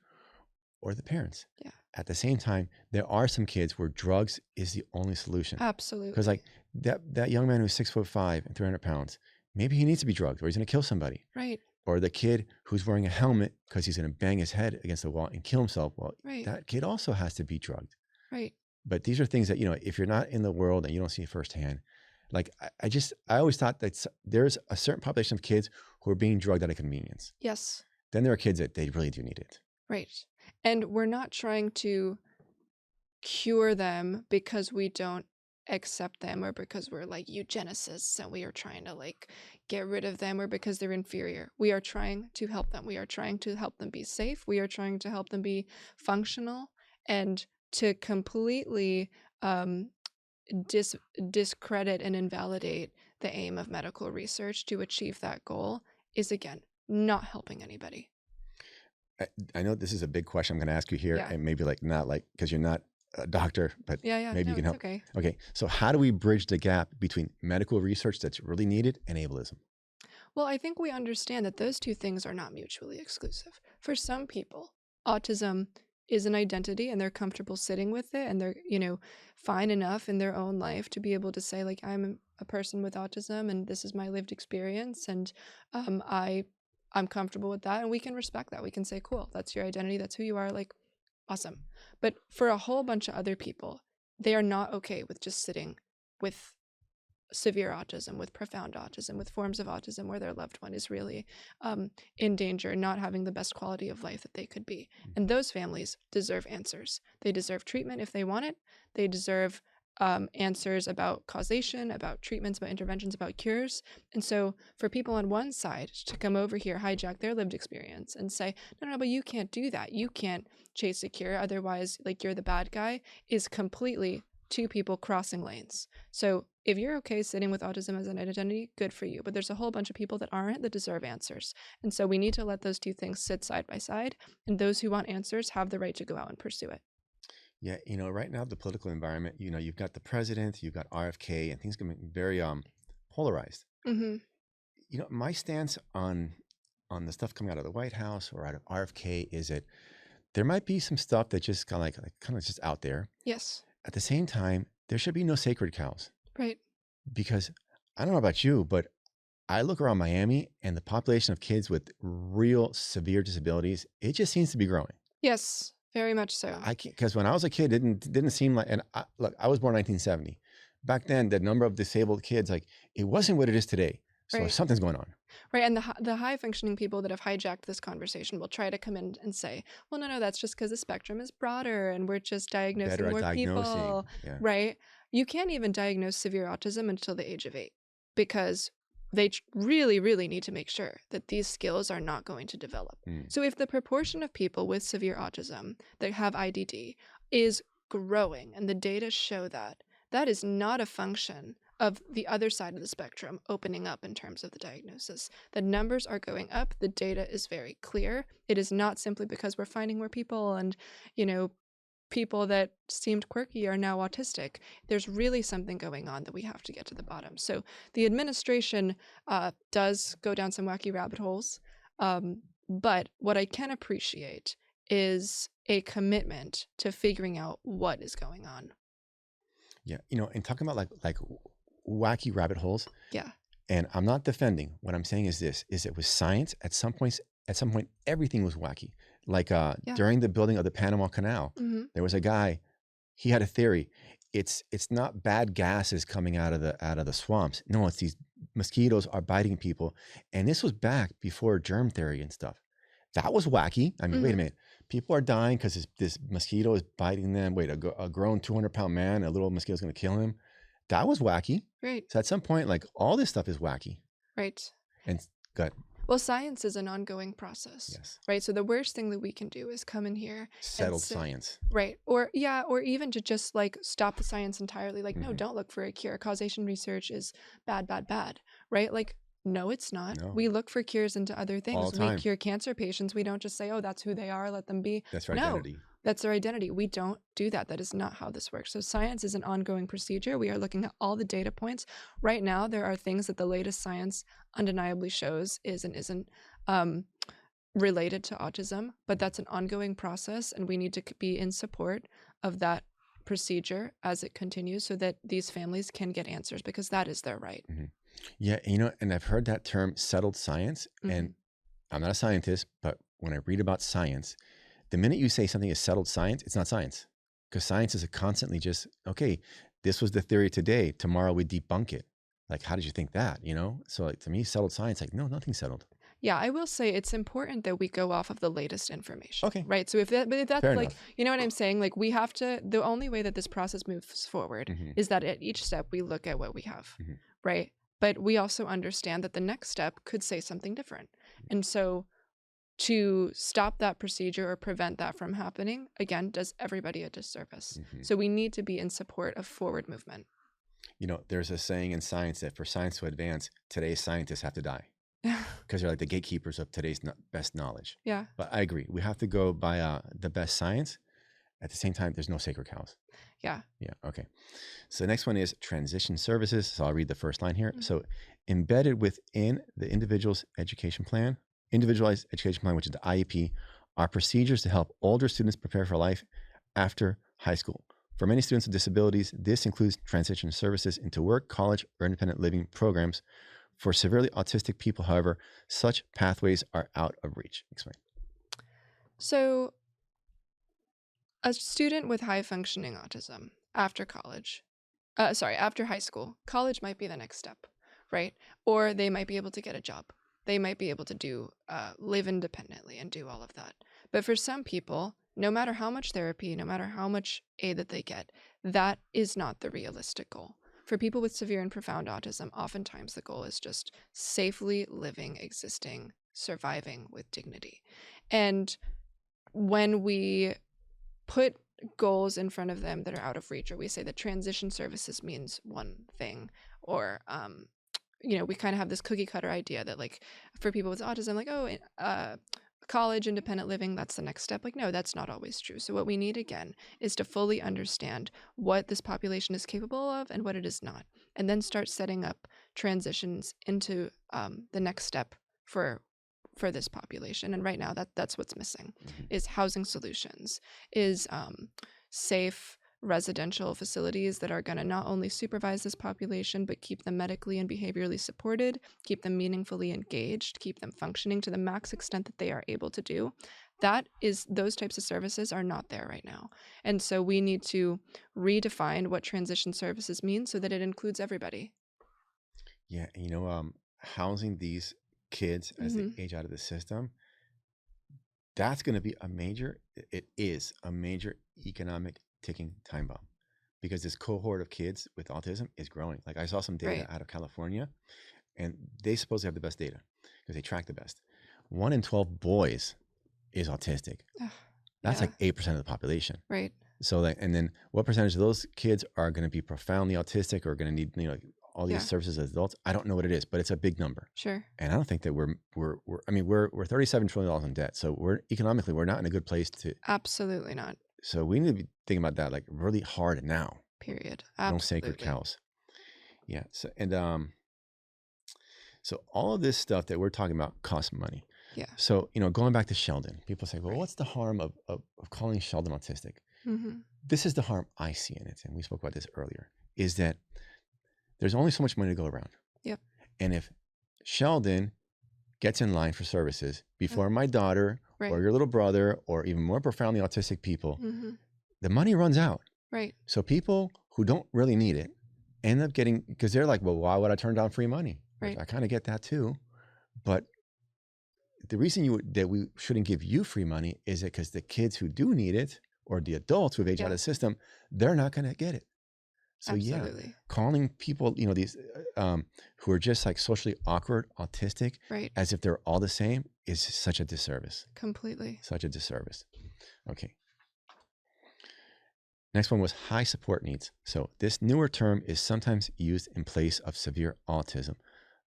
or the parents. Yeah. At the same time, there are some kids where drugs is the only solution. Absolutely. Because like that young man who's 6'5" and 300 pounds, maybe he needs to be drugged or he's going to kill somebody. Right. Or the kid who's wearing a helmet because he's going to bang his head against the wall and kill himself. Well, that kid also has to be drugged. Right. But these are things that, if you're not in the world and you don't see it firsthand, like I always thought that there's a certain population of kids who are being drugged out of convenience. Yes. Then there are kids that they really do need it. Right. And we're not trying to cure them because we don't accept them or because we're like eugenicists and we are trying to like get rid of them or because they're inferior. We are trying to help them. We are trying to help them be safe. We are trying to help them be functional, and to completely discredit and invalidate the aim of medical research to achieve that goal is, again, not helping anybody. I know this is a big question I'm going to ask you here, Yeah. and maybe like not like because you're not a doctor, but Yeah. maybe No, you can it's help. okay. Okay, so how do we bridge the gap between medical research that's really needed and ableism? Well, I think we understand that those two things are not mutually exclusive. For some people, autism is an identity and they're comfortable sitting with it, and they're, fine enough in their own life to be able to say, like, I'm a person with autism and this is my lived experience, and I'm comfortable with that, and we can respect that. We can say, cool, that's your identity, that's who you are, like, awesome. But for a whole bunch of other people, they are not okay with just sitting with severe autism, with profound autism, with forms of autism where their loved one is really in danger, not having the best quality of life that they could be. And those families deserve answers. They deserve treatment if they want it. They deserve answers about causation, about treatments, about interventions, about cures. And so for people on one side to come over here, hijack their lived experience and say, no, but you can't do that. You can't chase a cure. Otherwise, like, you're the bad guy, is completely two people crossing lanes. So if you're okay sitting with autism as an identity, good for you. But there's a whole bunch of people that aren't, that deserve answers. And so we need to let those two things sit side by side. And those who want answers have the right to go out and pursue it. Yeah, right now the political environment, you've got the president, you've got RFK, and things can be very polarized. Mm-hmm. My stance on the stuff coming out of the White House or out of RFK is that there might be some stuff that just kind of just out there. Yes. At the same time, there should be no sacred cows. Right. Because I don't know about you, but I look around Miami and the population of kids with real severe disabilities, it just seems to be growing. Yes, very much so. I can't, because when I was a kid, it didn't seem like, and look, I was born in 1970. Back then, the number of disabled kids, like, it wasn't what it is today. So Right. something's going on. Right. And the high functioning people that have hijacked this conversation will try to come in and say, well, no, that's just because the spectrum is broader and we're just diagnosing Better at more diagnosing. people. Yeah. Right. You can't even diagnose severe autism until the age of 8, because they really, really need to make sure that these skills are not going to develop. So if the proportion of people with severe autism that have IDD is growing, and the data show that, that is not a function of the other side of the spectrum opening up in terms of the diagnosis. The numbers are going up. The data is very clear. It is not simply because we're finding more people and, people that seemed quirky are now autistic. There's really something going on that we have to get to the bottom. So the administration does go down some wacky rabbit holes. But what I can appreciate is a commitment to figuring out what is going on. Yeah. And talking about like wacky rabbit holes. Yeah. And I'm not defending. What I'm saying is this, is it with science, at some point, everything was wacky. Like during the building of the Panama Canal, there was a guy, he had a theory. It's not bad gases coming out of the swamps. No, it's these mosquitoes are biting people. And this was back before germ theory and stuff. That was wacky. I mean, wait a minute. People are dying because this mosquito is biting them. Wait, a grown 200-pound man, a little mosquito is going to kill him. That was wacky. Right. So at some point, like, all this stuff is wacky. Right. And good. Well, science is an ongoing process. Yes. Right. So the worst thing that we can do is come in here. Settled science. Right. Or even to just like stop the science entirely. Like, no, don't look for a cure. Causation research is bad. Right. Like, no, it's not. No. We look for cures into other things. All the time. We cure cancer patients. We don't just say, oh, that's who they are, let them be. That's their identity. That's their identity. We don't do that. That is not how this works. So science is an ongoing procedure. We are looking at all the data points. Right now, there are things that the latest science undeniably shows is and isn't related to autism, but that's an ongoing process, and we need to be in support of that procedure as it continues so that these families can get answers, because that is their right. Yeah, and I've heard that term, settled science, and I'm not a scientist, but when I read about science, the minute you say something is settled science, it's not science, because science is constantly just, okay, this was the theory today, tomorrow we debunk it. Like, how did you think that, So like, to me, settled science, like, no, nothing's settled. Yeah, I will say it's important that we go off of the latest information. Okay. Right. So if that's Fair like, enough. you know what I'm saying? Like, we have to, the only way that this process moves forward is that at each step we look at what we have. Right. But we also understand that the next step could say something different. And so to stop that procedure or prevent that from happening, again, does everybody a disservice. So we need to be in support of forward movement. There's a saying in science that for science to advance, today's scientists have to die because they're like the gatekeepers of today's best knowledge. Yeah. But I agree. We have to go by the best science. At the same time, there's no sacred cows. Yeah. Yeah. Okay. So the next one is transition services. So I'll read the first line here. Mhm. So embedded within the individualized education plan, which is the IEP, are procedures to help older students prepare for life after high school. For many students with disabilities, this includes transition services into work, college, or independent living programs. For severely autistic people, however, such pathways are out of reach. Explain. So a student with high functioning autism after after high school, college might be the next step, right? Or they might be able to get a job. They might be able to live independently and do all of that. But for some people, no matter how much therapy, no matter how much aid that they get, that is not the realistic goal. For people with severe and profound autism, oftentimes the goal is just safely living, existing, surviving with dignity. And when we put goals in front of them that are out of reach, or we say that transition services means one thing, or we kind of have this cookie cutter idea that like for people with autism, like college, independent living, that's the next step. Like, no, that's not always true. So what we need again is to fully understand what this population is capable of and what it is not, and then start setting up transitions into the next step for this population. And right now that's what's missing is housing solutions, is safe residential facilities that are going to not only supervise this population, but keep them medically and behaviorally supported, keep them meaningfully engaged, keep them functioning to the max extent that they are able to do. Those types of services are not there right now. And so we need to redefine what transition services mean so that it includes everybody. Yeah. Housing these kids as they age out of the system, that's going to be it is a major economic ticking time bomb, because this cohort of kids with autism is growing. Like I saw some data out of California, and they supposedly have the best data because they track the best. 1 in 12 boys is autistic. That's like 8% of the population. Right. So and then what percentage of those kids are going to be profoundly autistic or going to need, all these services as adults? I don't know what it is, but it's a big number. Sure. And I don't think that we're $37 trillion in debt. So we're not in a good place to. Absolutely not. So we need to be thinking about that like really hard now. Period. Absolutely. No sacred cows. Yeah. So, so all of this stuff that we're talking about costs money. Yeah. So, going back to Sheldon, people say, well, what's the harm of calling Sheldon autistic? Mm-hmm. This is the harm I see in it. And we spoke about this earlier, is that there's only so much money to go around. Yep. And if Sheldon gets in line for services before my daughter or your little brother or even more profoundly autistic people, the money runs out. Right. So people who don't really need it end up getting, because they're like, well, why would I turn down free money? Right. I kind of get that too. But the reason that we shouldn't give you free money is that because the kids who do need it, or the adults who have aged out of the system, they're not going to get it. So calling people, these who are just like socially awkward, autistic, as if they're all the same is such a disservice. Completely. Such a disservice. Okay. Next one was high support needs. So this newer term is sometimes used in place of severe autism.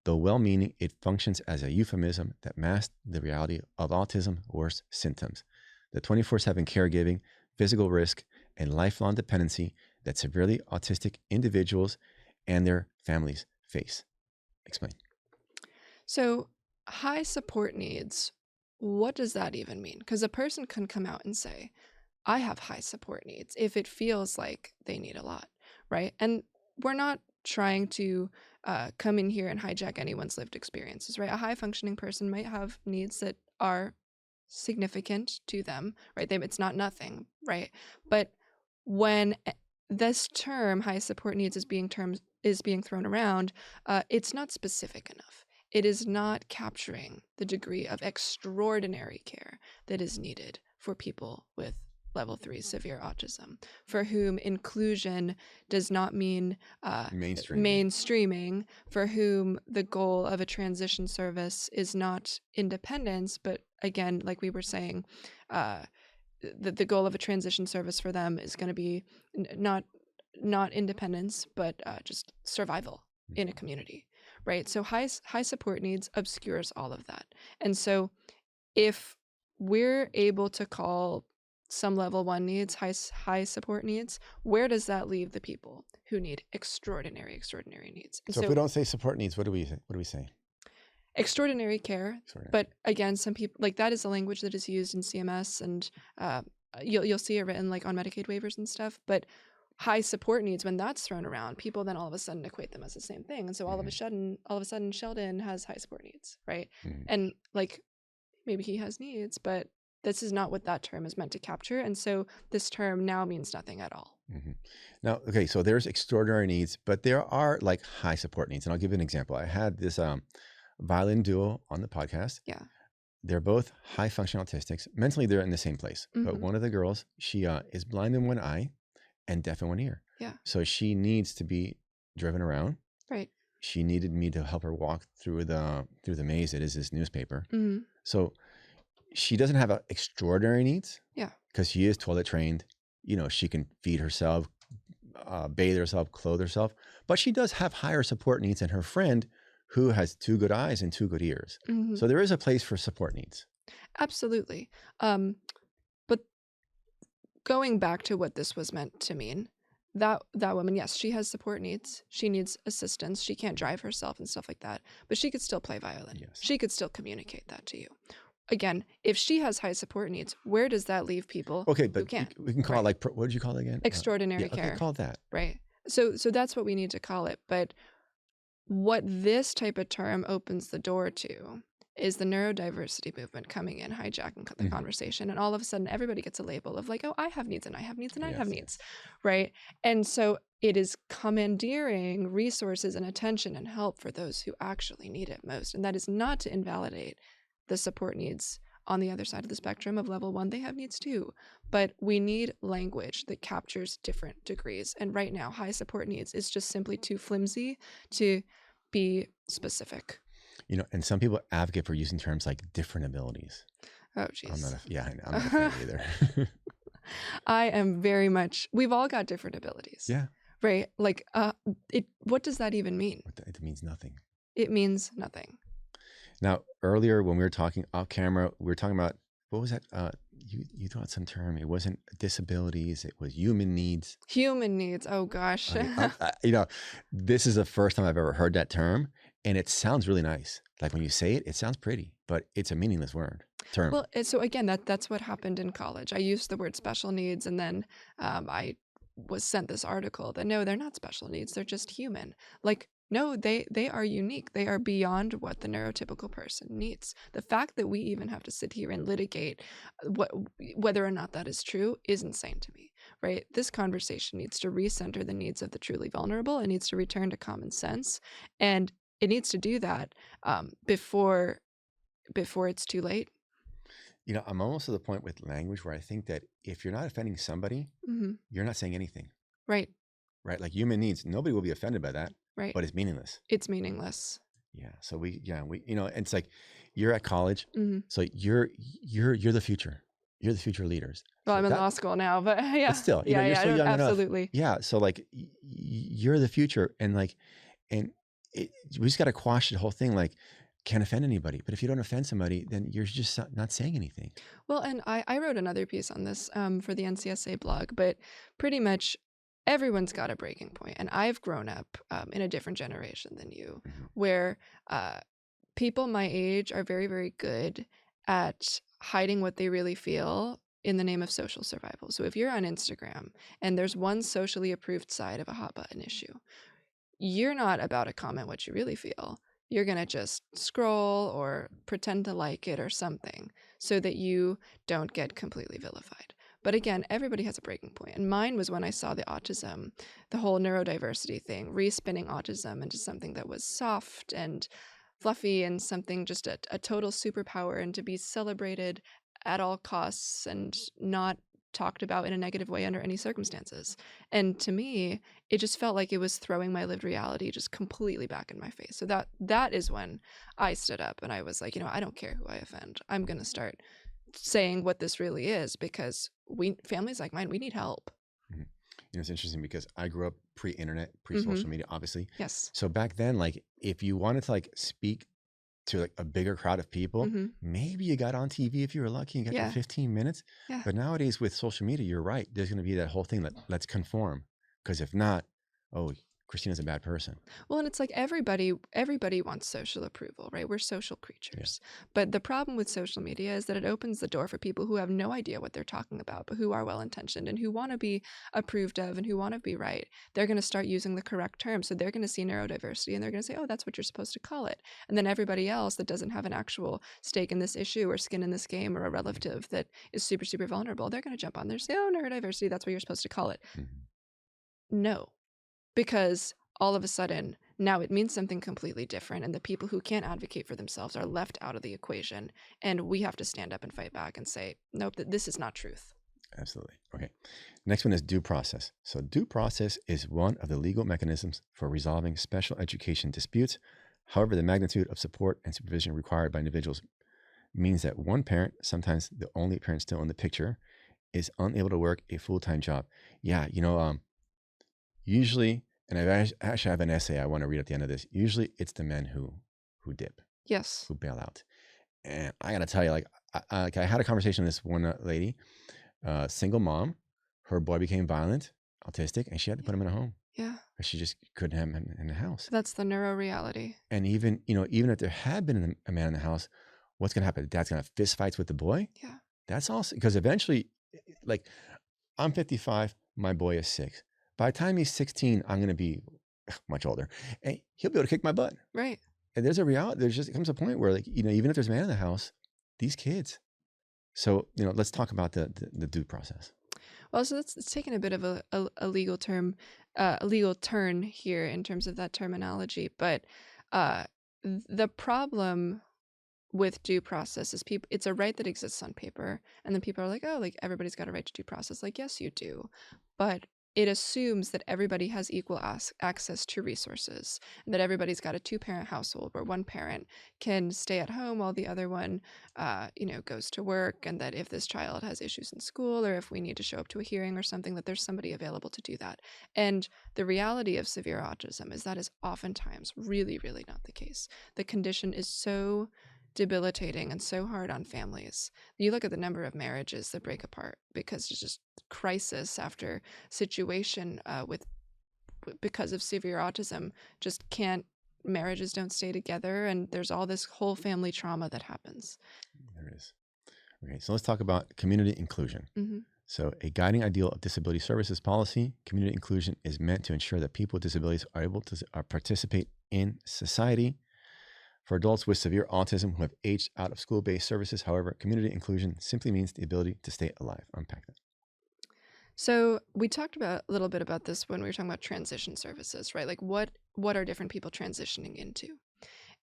Though well-meaning, it functions as a euphemism that masks the reality of autism's worst symptoms: the 24/7 caregiving, physical risk, and lifelong dependency that severely autistic individuals and their families face. Explain. So, high support needs, what does that even mean? Because a person can come out and say, I have high support needs if it feels like they need a lot, right? And we're not trying to come in here and hijack anyone's lived experiences, right? A high functioning person might have needs that are significant to them, right? It's not nothing, right? But when this term high support needs is being thrown around, it's not specific enough. It is not capturing the degree of extraordinary care that is needed for people with level 3 severe autism, for whom inclusion does not mean mainstreaming, for whom the goal of a transition service is not independence, but again, like we were saying, the goal of a transition service for them is going to be not not independence, but just survival in a community, right? So high support needs obscures all of that. And so if we're able to call some level 1 needs high support needs, where does that leave the people who need extraordinary needs? And So if we don't say support needs, what do we say? Extraordinary care. But again, some people, like, that is a language that is used in CMS, and you'll see it written like on Medicaid waivers and stuff. But high support needs, when that's thrown around, people then all of a sudden equate them as the same thing. And so all of a sudden Sheldon has high support needs, right? And like, maybe he has needs, but this is not what that term is meant to capture. And so this term now means nothing at all. Now, okay, so there's extraordinary needs, but there are like high support needs. And I'll give you an example. I had this violin duo on the podcast. Yeah. They're both high functional autistics. Mentally, they're in the same place. But one of the girls, she is blind in one eye and deaf in one ear. Yeah. So she needs to be driven around. Right. She needed me to help her walk through the maze that is this newspaper. So she doesn't have extraordinary needs. Yeah. Because she is toilet trained. You know, she can feed herself, bathe herself, clothe herself. But she does have higher support needs than her friend who has 2 good eyes and 2 good ears. So there is a place for support needs. Absolutely. But going back to what this was meant to mean, that woman, yes, she has support needs. She needs assistance. She can't drive herself and stuff like that, but she could still play violin. Yes. She could still communicate that to you. Again, if she has high support needs, where does that leave people? Okay, but who can't? we can call it like, what did you call it again? Extraordinary care. Okay, call it that. Right. So that's what we need to call it. But what this type of term opens the door to is the neurodiversity movement coming in, hijacking the conversation. And all of a sudden, everybody gets a label of like, oh, I have needs and I have needs and I have needs, right? And so it is commandeering resources and attention and help for those who actually need it most. And that is not to invalidate the support needs on the other side of the spectrum of level 1. They have needs too. But we need language that captures different degrees. And right now, high support needs is just simply too flimsy to be specific. You know, and some people advocate for using terms like different abilities. Oh, geez. I'm not a fan either. I am very much, we've all got different abilities. Yeah. Right? Like, what does that even mean? It means nothing. It means nothing. Now, earlier when we were talking off camera, we were talking about, what was that? You threw out some term. It wasn't disabilities. It was human needs. Human needs. Oh, gosh. You know, this is the first time I've ever heard that term. And it sounds really nice. Like when you say it, it sounds pretty, but it's a meaningless term. Well, so again, that's what happened in college. I used the word special needs, and then I was sent this article that no, they're not special needs. They're just human. Like, no, they are unique. They are beyond what the neurotypical person needs. The fact that we even have to sit here and litigate whether or not that is true is insane to me, right? This conversation needs to recenter the needs of the truly vulnerable. It needs to return to common sense, and it needs to do that before it's too late. You know, I'm almost to the point with language where I think that if you're not offending somebody, you're not saying anything. Right. Right. Like human needs, nobody will be offended by that. Right. But it's meaningless. It's meaningless. Yeah. So we, you know, it's like you're at college. So you're the future. You're the future leaders. Well, so I'm in law school now, but yeah. But still, you know, you're still young absolutely. enough. Yeah. So like you're the future, and like, we just got to quash the whole thing. Like, can't offend anybody. But if you don't offend somebody, then you're just not saying anything. Well, and I wrote another piece on this for the NCSA blog, but pretty much everyone's got a breaking point. And I've grown up in a different generation than you, where people my age are very, very good at hiding what they really feel in the name of social survival. So if you're on Instagram and there's one socially approved side of a hot button issue, you're not about to comment what you really feel. You're going to just scroll or pretend to like it or something so that you don't get completely vilified. But again, everybody has a breaking point. And mine was when I saw the autism, the whole neurodiversity thing, respinning autism into something that was soft and fluffy and something just a total superpower, and to be celebrated at all costs and not talked about in a negative way under any circumstances. And to me, it just felt like it was throwing my lived reality just completely back in my face. So that is when I stood up and I was like, you know, I don't care who I offend. I'm going to start saying what this really is, because families like mine, we need help. It's interesting because I grew up pre-internet, Mm-hmm. pre-social media, obviously. Yes. So back then, like if you wanted to like speak to like a bigger crowd of people, Mm-hmm. maybe you got on TV if you were lucky and got your Yeah. 15 minutes. Yeah. But nowadays with social media, you're right. There's going to be that whole thing that let's conform. Because if not, oh, Christina's a bad person. Well, and it's like everybody wants social approval, right? We're social creatures. But the problem with social media is that it opens the door for people who have no idea what they're talking about, but who are well-intentioned and who want to be approved of and who want to be right. They're going to start using the correct term. So they're going to see neurodiversity and they're going to say, oh, that's what you're supposed to call it. And then everybody else that doesn't have an actual stake in this issue or skin in this game or a relative that is super, super vulnerable, they're going to jump on there and say, oh, neurodiversity, that's what you're supposed to call it. No, because all of a sudden now it means something completely different, and the people who can't advocate for themselves are left out of the equation, and we have to stand up and fight back and say, nope, this is not truth. Absolutely. Okay. Next one is due process. So due process is one of the legal mechanisms for resolving special education disputes. However, the magnitude of support and supervision required by individuals means that one parent, sometimes the only parent still in the picture, is unable to work a full-time job. Yeah, usually, and I actually have an essay I want to read at the end of this. Usually it's the men who dip, Yes. who bail out. And I got to tell you, like I had a conversation with this one lady, single mom. Her boy became violent, autistic, and she had to put him in a home. Yeah. She just couldn't have him in the house. That's the neuroreality. And even if there had been a man in the house, what's going to happen? Dad's going to have fist fights with the boy? Yeah. That's also, because eventually, like, I'm 55, my boy is 6. By the time he's 16, I'm going to be much older. And he'll be able to kick my butt. Right. And there's a reality, it comes a point where, like, even if there's a man in the house, these kids. So, let's talk about the due process. Well, so it's taking a bit of a legal term, a legal turn here in terms of that terminology. But the problem with due process is it's a right that exists on paper, and then people are like, oh, like everybody's got a right to due process. Like, yes, you do, but it assumes that everybody has equal access to resources, and that everybody's got a 2-parent household where one parent can stay at home while the other one goes to work, and that if this child has issues in school or if we need to show up to a hearing or something, that there's somebody available to do that. And the reality of severe autism is that is oftentimes really, really not the case. The condition is so debilitating and so hard on families. You look at the number of marriages that break apart because it's just crisis after situation because of severe autism. Just can't, marriages don't stay together, and there's all this whole family trauma that happens. There is. Okay, so let's talk about community inclusion. Mm-hmm. So a guiding ideal of disability services policy, community inclusion is meant to ensure that people with disabilities are able to participate in society. For adults with severe autism who have aged out of school-based services, however, community inclusion simply means the ability to stay alive. Unpack that. So we talked a little bit about this when we were talking about transition services, right? Like what are different people transitioning into?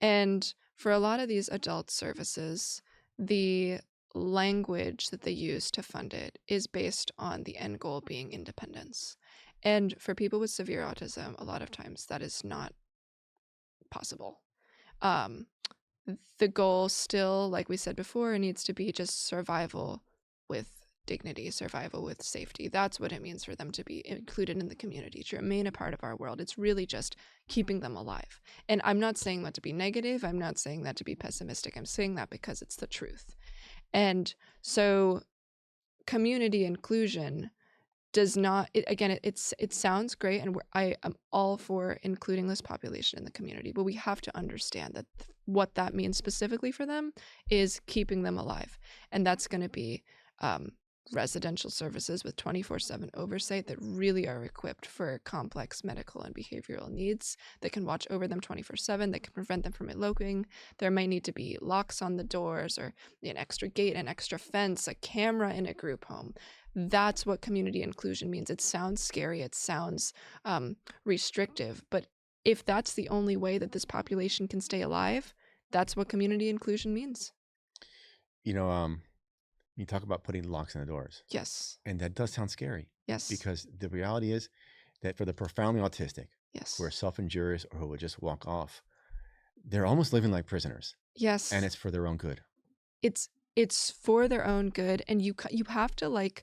And for a lot of these adult services, the language that they use to fund it is based on the end goal being independence. And for people with severe autism, a lot of times that is not possible. The goal still, like we said before, needs to be just survival with dignity, survival with safety. That's what it means for them to be included in the community, to remain a part of our world. It's really just keeping them alive. And I'm not saying that to be negative. I'm not saying that to be pessimistic. I'm saying that because it's the truth. And so community inclusion does not, it sounds great, and I am all for including this population in the community, but we have to understand that what that means specifically for them is keeping them alive. And that's going to be residential services with 24/7 oversight that really are equipped for complex medical and behavioral needs, that can watch over them 24/7, that can prevent them from eloping. There might need to be locks on the doors, or an extra gate, an extra fence, a camera in a group home. That's what community inclusion means. It sounds scary, it sounds restrictive, but if that's the only way that this population can stay alive, that's what community inclusion means. You talk about putting locks on the doors. Yes. And that does sound scary. Yes. Because the reality is that for the profoundly autistic, yes, who are self-injurious or who would just walk off, they're almost living like prisoners. Yes. And it's for their own good. It's for their own good, and you have to, like,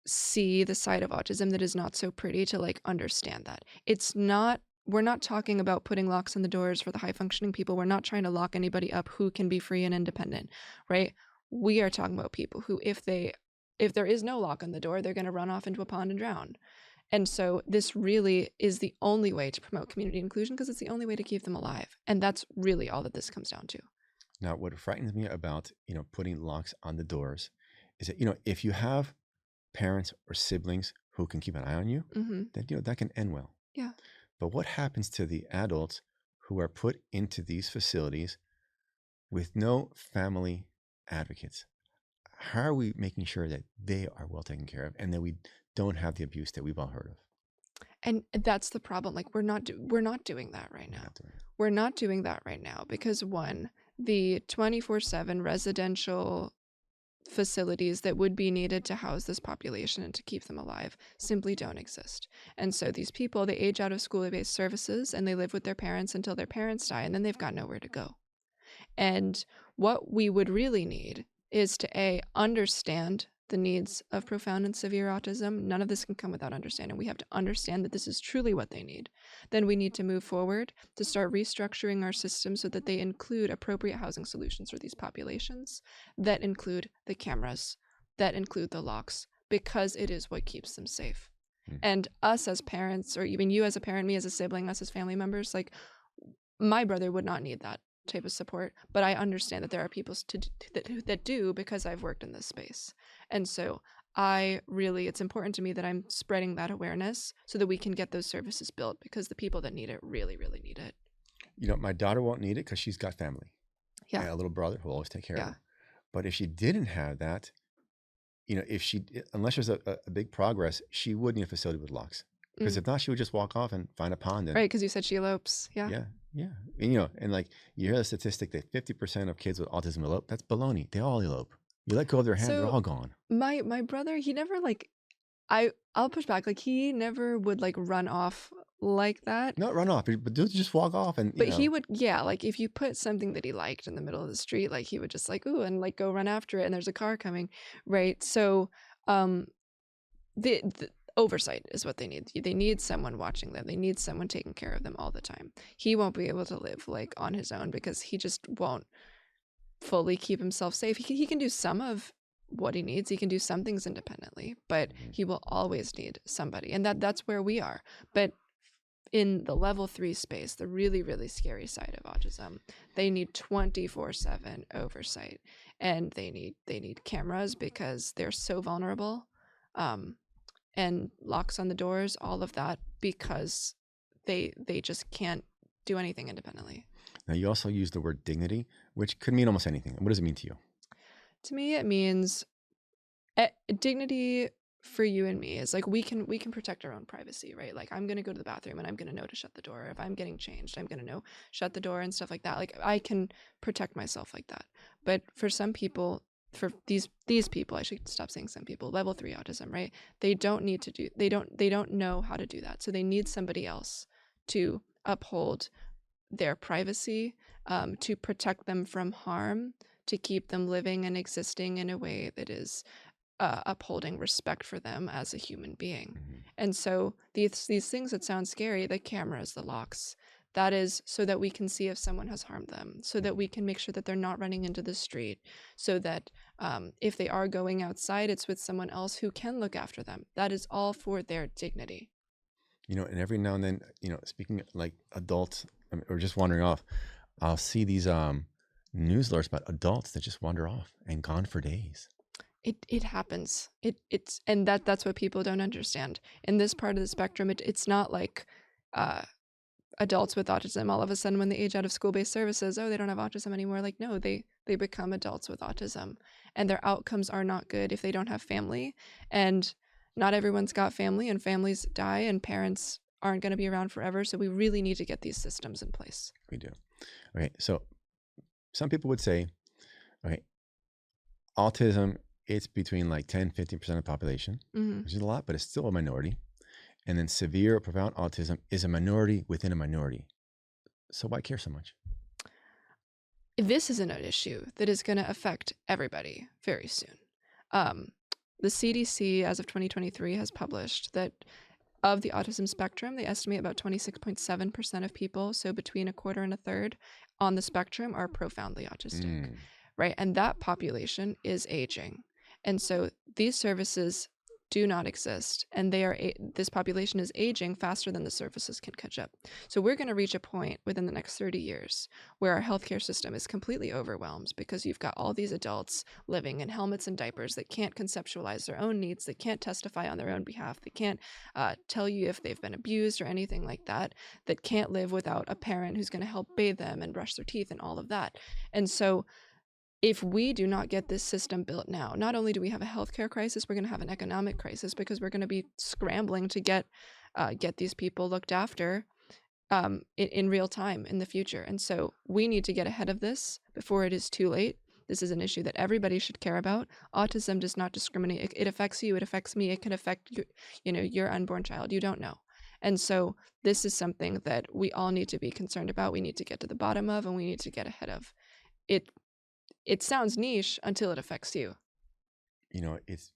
see the side of autism that is not so pretty to like understand that. It's not, we're not talking about putting locks on the doors for the high functioning people. We're not trying to lock anybody up who can be free and independent, right? We are talking about people who, if there is no lock on the door, they're going to run off into a pond and drown. And so this really is the only way to promote community inclusion, because it's the only way to keep them alive. And that's really all that this comes down to. Now, what frightens me about, putting locks on the doors is that, if you have parents or siblings who can keep an eye on you, Mm-hmm. then, that can end well. Yeah. But what happens to the adults who are put into these facilities with no family advocates? How are we making sure that they are well taken care of and that we don't have the abuse that we've all heard of? And that's the problem. Like, we're not doing that right now. We're not doing that right now because, one, the 24/7 residential facilities that would be needed to house this population and to keep them alive simply don't exist. And so these people, they age out of school-based services and they live with their parents until their parents die, and then they've got nowhere to go. And what we would really need is to understand the needs of profound and severe autism. None of this can come without understanding. We have to understand that this is truly what they need. Then we need to move forward to start restructuring our system so that they include appropriate housing solutions for these populations, that include the cameras, that include the locks, because it is what keeps them safe. And us as parents, or even you as a parent, me as a sibling, us as family members, like, my brother would not need that type of support, but I understand that there are people that do, because I've worked in this space. And so it's important to me that I'm spreading that awareness so that we can get those services built, because the people that need it really, really need it. My daughter won't need it because she's got family. Yeah. And a little brother who will always take care of her. But if she didn't have that, unless there's a big progress, she would need a facility with locks. Because if not, she would just walk off and find a pond. Right, because you said she elopes. Yeah. Yeah. And like, you hear the statistic that 50% of kids with autism elope. That's baloney. They all elope. You let go of their hand, they're all gone. My brother, he never I'll push back. Like, he never would like run off like that. Not run off, but dudes just walk off and. But he would, like, if you put something that he liked in the middle of the street, like, he would just like, ooh, and like go run after it, and there's a car coming, right? So, the oversight is what they need. They need someone watching them. They need someone taking care of them all the time. He won't be able to live like on his own because he just won't fully keep himself safe. He can do some of what he needs. He can do some things independently, but he will always need somebody. And that's where we are. But in the level 3 space, the really, really scary side of autism, they need 24/7 oversight, and they need cameras because they're so vulnerable. And locks on the doors, all of that, because they just can't do anything independently. Now, you also use the word dignity, which could mean almost anything. What does it mean to you? To me, it means dignity for you and me is like, we can protect our own privacy, right? Like, I'm going to go to the bathroom and I'm going to know to shut the door. If I'm getting changed, I'm going to know shut the door and stuff like that. Like, I can protect myself like that. But for some people, for these people, I should stop saying some people, level 3 autism, right? They don't know how to do that. So they need somebody else to uphold their privacy, to protect them from harm, to keep them living and existing in a way that is upholding respect for them as a human being. And so these things that sound scary, the cameras, the locks, that is so that we can see if someone has harmed them, so that we can make sure that they're not running into the street, so that if they are going outside, it's with someone else who can look after them. That is all for their dignity. And every now and then, speaking like adults or just wandering off, I'll see these news alerts about adults that just wander off and gone for days. It happens. And that's what people don't understand. In this part of the spectrum, it's not like adults with autism all of a sudden, when they age out of school-based services, they don't have autism anymore. Like, no, they become adults with autism, and their outcomes are not good if they don't have family. And not everyone's got family, and families die, and parents aren't going to be around forever. So we really need to get these systems in place. We do. Okay, so some people would say, okay, autism, it's between like 10-15% of the population, which is a lot, but it's still a minority. And then severe or profound autism is a minority within a minority. So why care so much? This is an issue that is going to affect everybody very soon. the CDC, as of 2023, has published that of the autism spectrum, they estimate about 26.7% of people, so between a quarter and a third on the spectrum, are profoundly autistic, right? And that population is aging. And so these services do not exist, and this population is aging faster than the services can catch up. So we're going to reach a point within the next 30 years where our healthcare system is completely overwhelmed because you've got all these adults living in helmets and diapers that can't conceptualize their own needs, that can't testify on their own behalf, that can't tell you if they've been abused or anything like that, that can't live without a parent who's going to help bathe them and brush their teeth and all of that. And so if we do not get this system built now, not only do we have a healthcare crisis, we're going to have an economic crisis because we're going to be scrambling to get these people looked after in real time in the future. And so we need to get ahead of this before it is too late. This is an issue that everybody should care about. Autism does not discriminate. It affects you. It affects me. It can affect your unborn child. You don't know. And so this is something that we all need to be concerned about. We need to get to the bottom of, and we need to get ahead of it. It sounds niche until it affects you. It's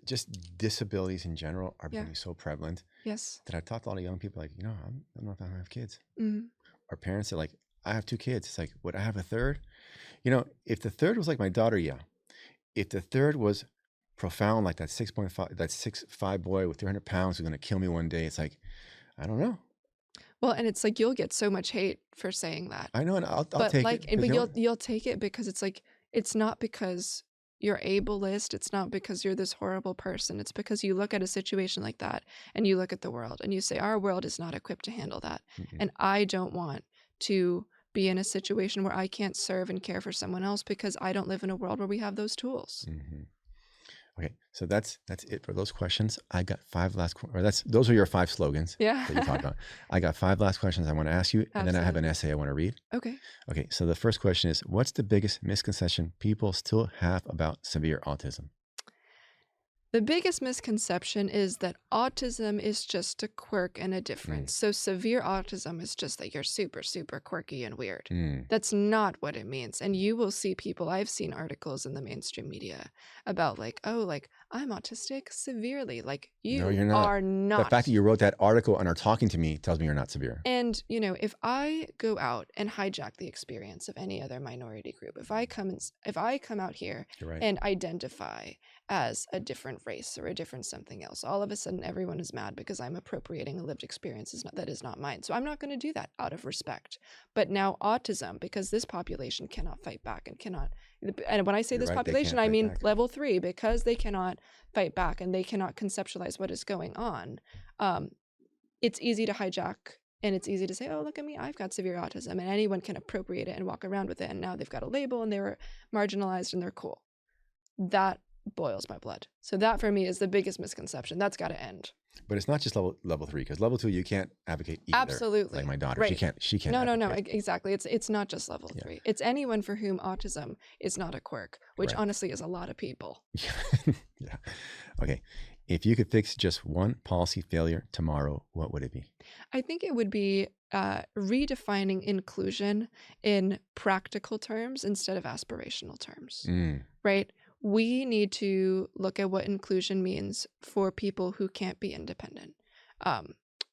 just disabilities in general are becoming so prevalent. Yes. That I talk to a lot of young people like, I don't know if I have kids. Mm-hmm. Our parents are like, I have 2 kids. It's like, would I have a third? If the third was like my daughter, yeah. If the third was profound, like that 6'5" boy with 300 pounds who's going to kill me one day, it's like, I don't know. Well, and it's like you'll get so much hate for saying that. I know, and I'll take it. But you'll take it because it's like, it's not because you're ableist. It's not because you're this horrible person. It's because you look at a situation like that and you look at the world and you say, our world is not equipped to handle that. Mm-hmm. And I don't want to be in a situation where I can't serve and care for someone else because I don't live in a world where we have those tools. Mm-hmm. Okay, so that's it for those questions. I got 5 last, those are your 5 slogans that you talked about. I got 5 last questions I want to ask you, and then I have an essay I want to read. Okay. Okay, so the first question is, what's the biggest misconception people still have about severe autism? The biggest misconception is that autism is just a quirk and a difference. So severe autism is just that you're super, super quirky and weird. That's not what it means. And you will see people, I've seen articles in the mainstream media about like, I'm autistic severely. Like you are not. The fact that you wrote that article and are talking to me tells me you're not severe. And, if I go out and hijack the experience of any other minority group, if I come out here and identify as a different race or a different something else, all of a sudden everyone is mad because I'm appropriating a lived experience that is not mine. So I'm not going to do that out of respect. But now autism, because this population cannot fight back and when I say this population, I mean level 3, because they cannot fight back and they cannot conceptualize what is going on. It's easy to hijack. And it's easy to say, oh, look at me, I've got severe autism, and anyone can appropriate it and walk around with it. And now they've got a label and they were marginalized and they're cool. That boils my blood. So that for me is the biggest misconception. That's got to end. But it's not just level 3, because level 2 you can't advocate either. Absolutely. Like my daughter, right. she can't. No, exactly. It's not just level 3. It's anyone for whom autism is not a quirk, which honestly is a lot of people. Yeah. Okay. If you could fix just one policy failure tomorrow, what would it be? I think it would be redefining inclusion in practical terms instead of aspirational terms, right? We need to look at what inclusion means for people who can't be independent,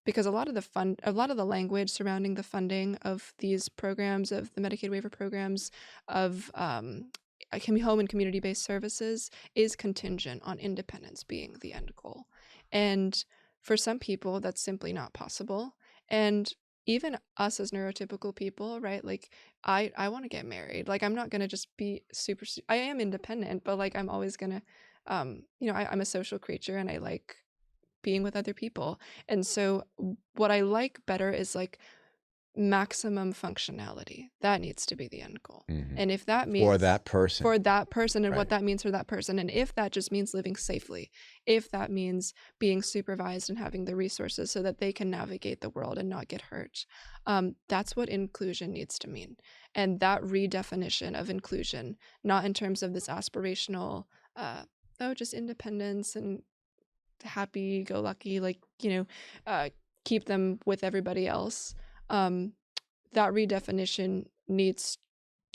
because a lot of the language surrounding the funding of these programs, of the Medicaid waiver programs, of home and community-based services, is contingent on independence being the end goal. And for some people, that's simply not possible. And even us as neurotypical people, right? Like I want to get married. Like I'm not going to just be super, I am independent, but like I'm always going to, I'm a social creature and I like being with other people. And so what I like better is like maximum functionality. That needs to be the end goal. Mm-hmm. And if that means for that person and what that means for that person, and if that just means living safely, if that means being supervised and having the resources so that they can navigate the world and not get hurt, that's what inclusion needs to mean. And that redefinition of inclusion, not in terms of this aspirational just independence and happy-go-lucky, keep them with everybody else. That redefinition needs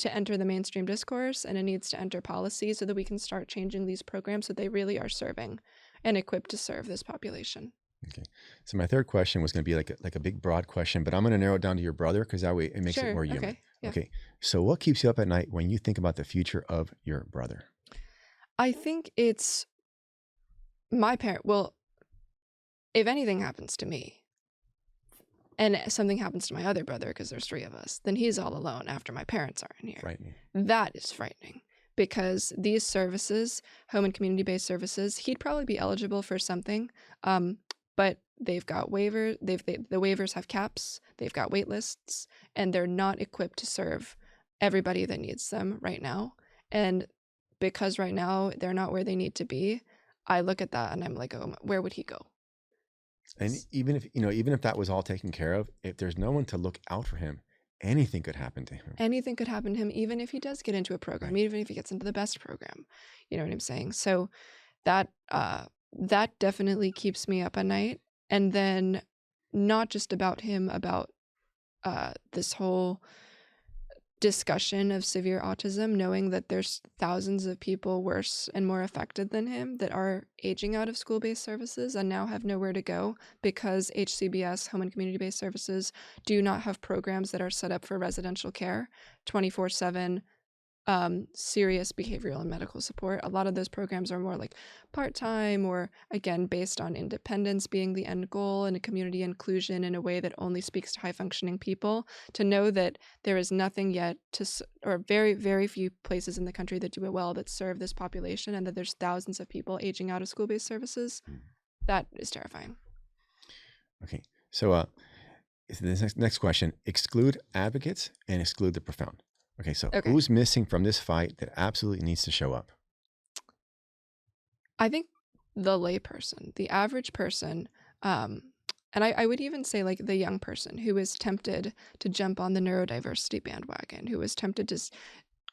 to enter the mainstream discourse, and it needs to enter policy so that we can start changing these programs so they really are serving and equipped to serve this population. Okay. So my third question was going to be like a big broad question, but I'm going to narrow it down to your brother because that way it makes it more human. Okay. Yeah. Okay. So what keeps you up at night when you think about the future of your brother? I think it's my parent. Well, if anything happens to me and something happens to my other brother, because there's 3 of us, then he's all alone after my parents aren't here. Frightening. That is frightening, because these services, home and community-based services, he'd probably be eligible for something, but they've got waivers. The waivers have caps. They've got wait lists, and they're not equipped to serve everybody that needs them right now. And because right now they're not where they need to be, I look at that and I'm like, oh, where would he go? And even if that was all taken care of, if there's no one to look out for him, anything could happen to him. Anything could happen to him, even if he does get into a program, Right. even if he gets into the best program. You know what I'm saying? So that definitely keeps me up at night. And then not just about him, about this whole discussion of severe autism, knowing that there's thousands of people worse and more affected than him that are aging out of school-based services and now have nowhere to go because HCBS, home and community-based services, do not have programs that are set up for residential care, 24/7, serious behavioral and medical support. A lot of those programs are more like part-time, or again based on independence being the end goal, and a community inclusion in a way that only speaks to high-functioning people. To know that there is nothing yet or very, very few places in the country that do it well that serve this population, and that there's thousands of people aging out of school-based services, that is terrifying. Okay. So this next question: exclude advocates and exclude the profound. Okay, so who's missing from this fight that absolutely needs to show up? I think the layperson, the average person, and I would even say like the young person who is tempted to jump on the neurodiversity bandwagon, who is tempted to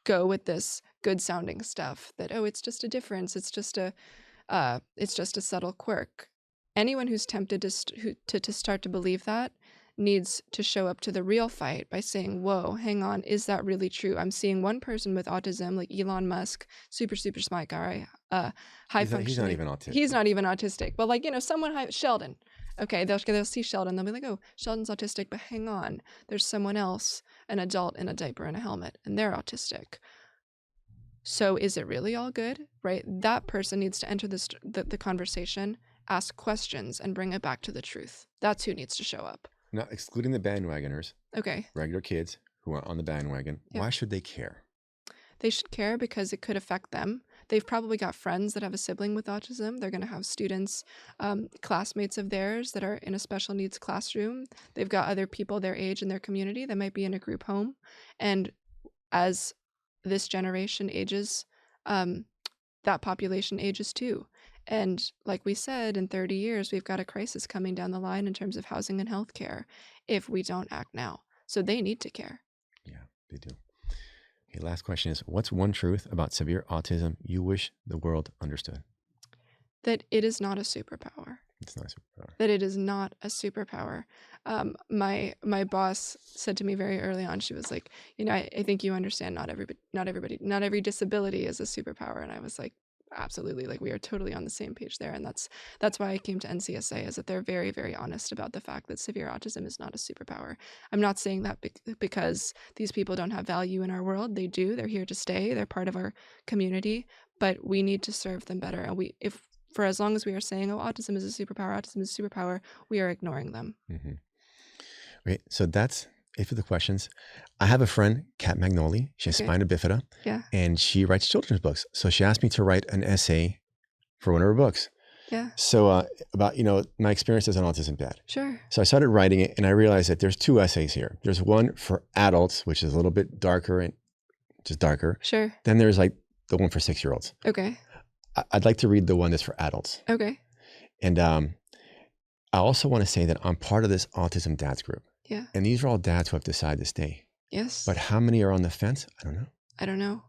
go with this good sounding stuff that, oh, it's just a difference, it's just a subtle quirk. Anyone who's tempted to start to believe that needs to show up to the real fight by saying, whoa, hang on, is that really true? I'm seeing one person with autism, like Elon Musk, super smart guy, high functioning. He's not even autistic. He's not even autistic, but like, someone Sheldon. Okay, they'll see Sheldon, they'll be like, oh, Sheldon's autistic, but hang on, there's someone else, an adult in a diaper and a helmet, and they're autistic. So is it really all good, right? That person needs to enter the conversation, ask questions, and bring it back to the truth. That's who needs to show up. Now, excluding the bandwagoners, okay, regular kids who are on the bandwagon, why should they care? They should care because it could affect them. They've probably got friends that have a sibling with autism. They're going to have students, classmates of theirs that are in a special needs classroom. They've got other people their age in their community that might be in a group home. And as this generation ages, that population ages too. And like we said, in 30 years, we've got a crisis coming down the line in terms of housing and healthcare if we don't act now. So they need to care. Yeah, they do. Okay, last question is, what's one truth about severe autism you wish the world understood? That it is not a superpower. It's not a superpower. That it is not a superpower. My boss said to me very early on, she was like, I think you understand not every disability is a superpower. And I was like, absolutely, like we are totally on the same page there. And that's why I came to NCSA, is that they're very, very honest about the fact that severe autism is not a superpower. I'm not saying that because these people don't have value in our world. They do. They're here to stay. They're part of our community, but we need to serve them better. And for as long as we are saying, oh, autism is a superpower, we are ignoring them. Mm-hmm. Okay, so that's it for the questions. I have a friend, Kat Magnoli. She has spina bifida, and she writes children's books. So she asked me to write an essay for one of her books. Yeah. So about, my experience as an autism dad. Sure. So I started writing it, and I realized that there's 2 essays here. There's one for adults, which is a little bit darker and just darker. Sure. Then there's like the one for 6-year-olds. Okay. I'd like to read the one that's for adults. Okay. And I also want to say that I'm part of this autism dads group. Yeah. And these are all dads who have decided to stay. Yes. But how many are on the fence? I don't know.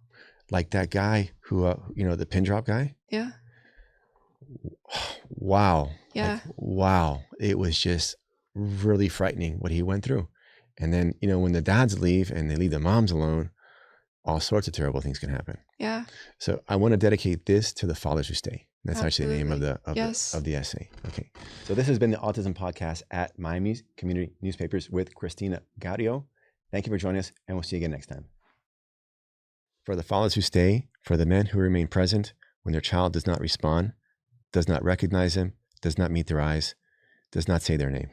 Like that guy who, the pin drop guy. Yeah. Wow. Yeah. Wow. It was just really frightening what he went through. And then, when the dads leave and they leave the moms alone, all sorts of terrible things can happen. Yeah. So I want to dedicate this to the fathers who stay. That's actually the name of Yes. the essay. Okay. So this has been the Autism Podcast at Miami's Community Newspapers with Cristina Gaudio. Thank you for joining us, and we'll see you again next time. For the fathers who stay, for the men who remain present when their child does not respond, does not recognize them, does not meet their eyes, does not say their name.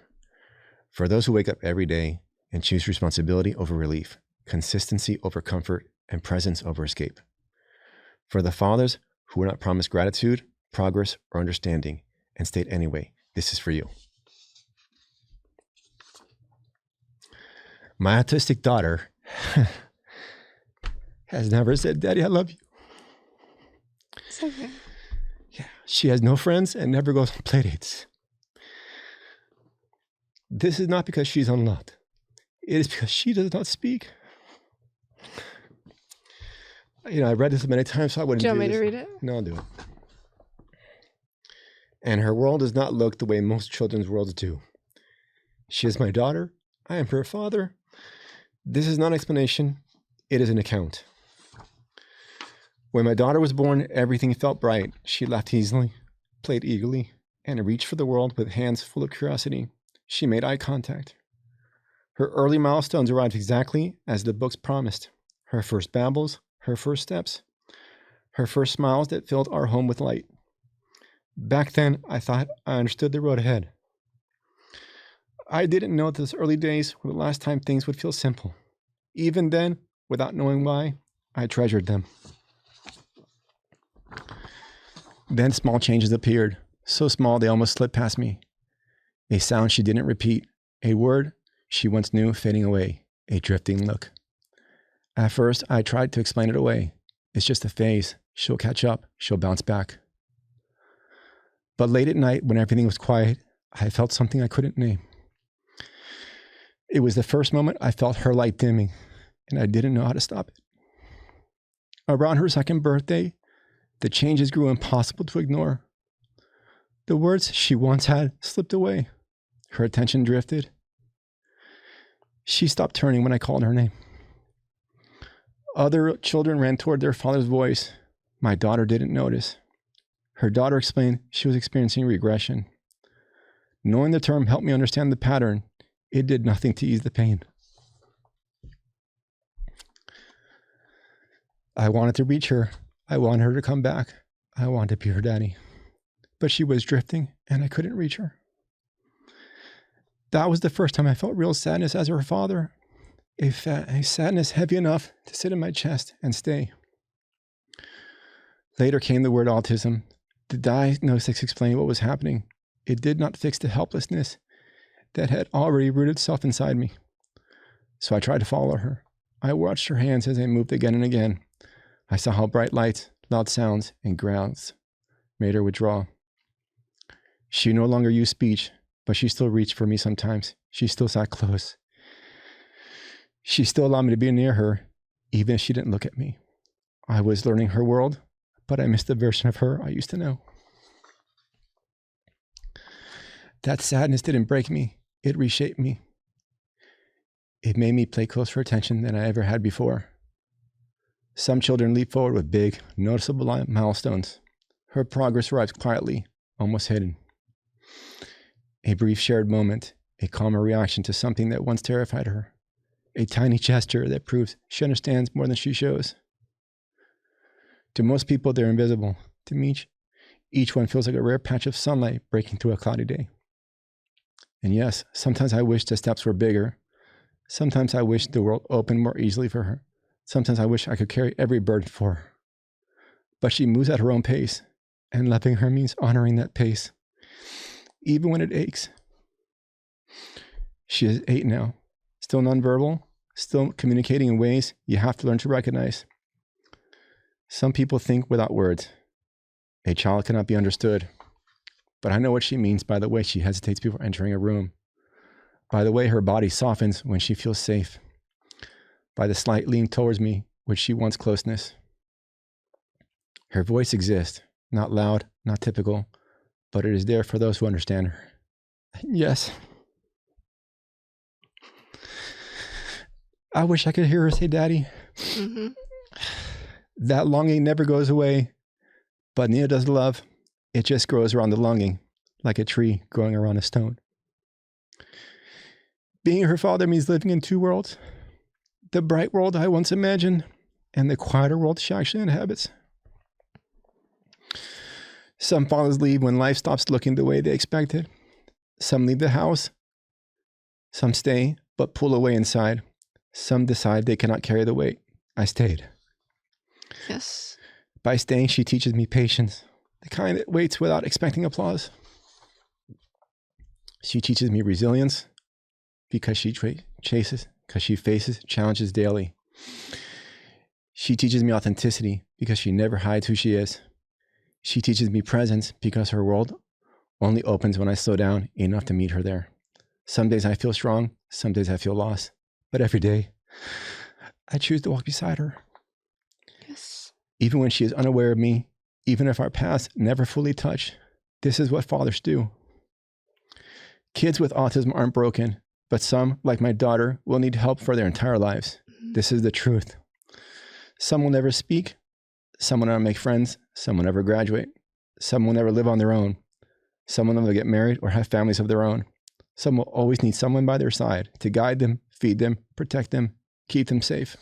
For those who wake up every day and choose responsibility over relief, consistency over comfort, and presence over escape. For the fathers who are not promised gratitude, progress, or understanding, and stayed anyway, this is for you. My autistic daughter has never said, "Daddy, I love you." It's okay. Yeah, she has no friends and never goes on play dates. This is not because she's unloved. It is because she does not speak. I read this many times, so I wouldn't do this. Do you want me to read it? No, I'll do it. And her world does not look the way most children's worlds do. She is my daughter. I am her father. This is not an explanation. It is an account. When my daughter was born, everything felt bright. She laughed easily, played eagerly, and reached for the world with hands full of curiosity. She made eye contact. Her early milestones arrived exactly as the books promised. Her first babbles, her first steps, her first smiles that filled our home with light. Back then, I thought I understood the road ahead. I didn't know those early days were the last time things would feel simple. Even then, without knowing why, I treasured them. Then small changes appeared, so small they almost slipped past me. A sound she didn't repeat, a word she once knew fading away, a drifting look. At first, I tried to explain it away. It's just a phase. She'll catch up. She'll bounce back. But late at night, when everything was quiet, I felt something I couldn't name. It was the first moment I felt her light dimming, and I didn't know how to stop it. Around her second birthday, the changes grew impossible to ignore. The words she once had slipped away. Her attention drifted. She stopped turning when I called her name. Other children ran toward their father's voice. My daughter didn't notice. Her daughter explained she was experiencing regression. Knowing the term helped me understand the pattern. It did nothing to ease the pain. I wanted to reach her. I wanted her to come back. I wanted to be her daddy. But she was drifting, and I couldn't reach her. That was the first time I felt real sadness as her father. A sadness heavy enough to sit in my chest and stay. Later came the word autism. The diagnosis explained what was happening. It did not fix the helplessness that had already rooted itself inside me. So I tried to follow her. I watched her hands as they moved again and again. I saw how bright lights, loud sounds, and growls made her withdraw. She no longer used speech, but she still reached for me sometimes. She still sat close. She still allowed me to be near her, even if she didn't look at me. I was learning her world, but I missed the version of her I used to know. That sadness didn't break me. It reshaped me. It made me pay closer attention than I ever had before. Some children leap forward with big, noticeable milestones. Her progress arrives quietly, almost hidden. A brief shared moment, a calmer reaction to something that once terrified her. A tiny gesture that proves she understands more than she shows. To most people, they're invisible. To me, each one feels like a rare patch of sunlight breaking through a cloudy day. And yes, sometimes I wish the steps were bigger. Sometimes I wish the world opened more easily for her. Sometimes I wish I could carry every burden for her. But she moves at her own pace, and loving her means honoring that pace, even when it aches. She is 8 now, still nonverbal, still communicating in ways you have to learn to recognize. Some people think without words. A child cannot be understood. But I know what she means by the way she hesitates before entering a room, by the way her body softens when she feels safe, by the slight lean towards me when she wants closeness. Her voice exists, not loud, not typical, but it is there for those who understand her. Yes. I wish I could hear her say, "Daddy." Mm-hmm. That longing never goes away, but neither does love. It just grows around the longing, like a tree growing around a stone. Being her father means living in two worlds. The bright world I once imagined, and the quieter world she actually inhabits. Some fathers leave when life stops looking the way they expected. Some leave the house. Some stay, but pull away inside. Some decide they cannot carry the weight. I stayed. Yes. By staying, she teaches me patience, the kind that waits without expecting applause. She teaches me resilience because she faces challenges daily. She teaches me authenticity because she never hides who she is. She teaches me presence because her world only opens when I slow down enough to meet her there. Some days I feel strong, some days I feel lost, but every day I choose to walk beside her. Yes. Even when she is unaware of me, even if our paths never fully touch, this is what fathers do. Kids with autism aren't broken, but some, like my daughter, will need help for their entire lives. This is the truth. Some will never speak. Some will never make friends. Some will never graduate. Some will never live on their own. Some will never get married or have families of their own. Some will always need someone by their side to guide them, feed them, protect them, keep them safe.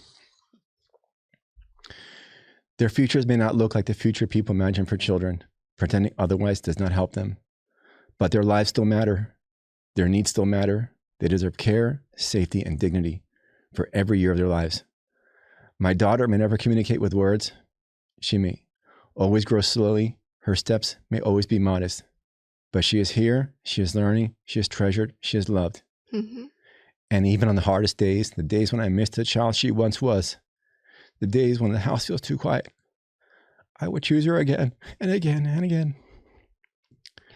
Their futures may not look like the future people imagine for children. Pretending otherwise does not help them. But their lives still matter. Their needs still matter. They deserve care, safety, and dignity for every year of their lives. My daughter may never communicate with words. She may always grow slowly. Her steps may always be modest. But she is here. She is learning. She is treasured. She is loved. Mm-hmm. And even on the hardest days, the days when I missed the child she once was, the days when the house feels too quiet, I would choose her again and again and again.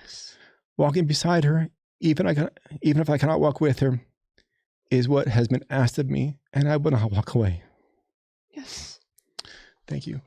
Yes. Walking beside her, even if I cannot walk with her, is what has been asked of me, and I will not walk away. Yes. Thank you.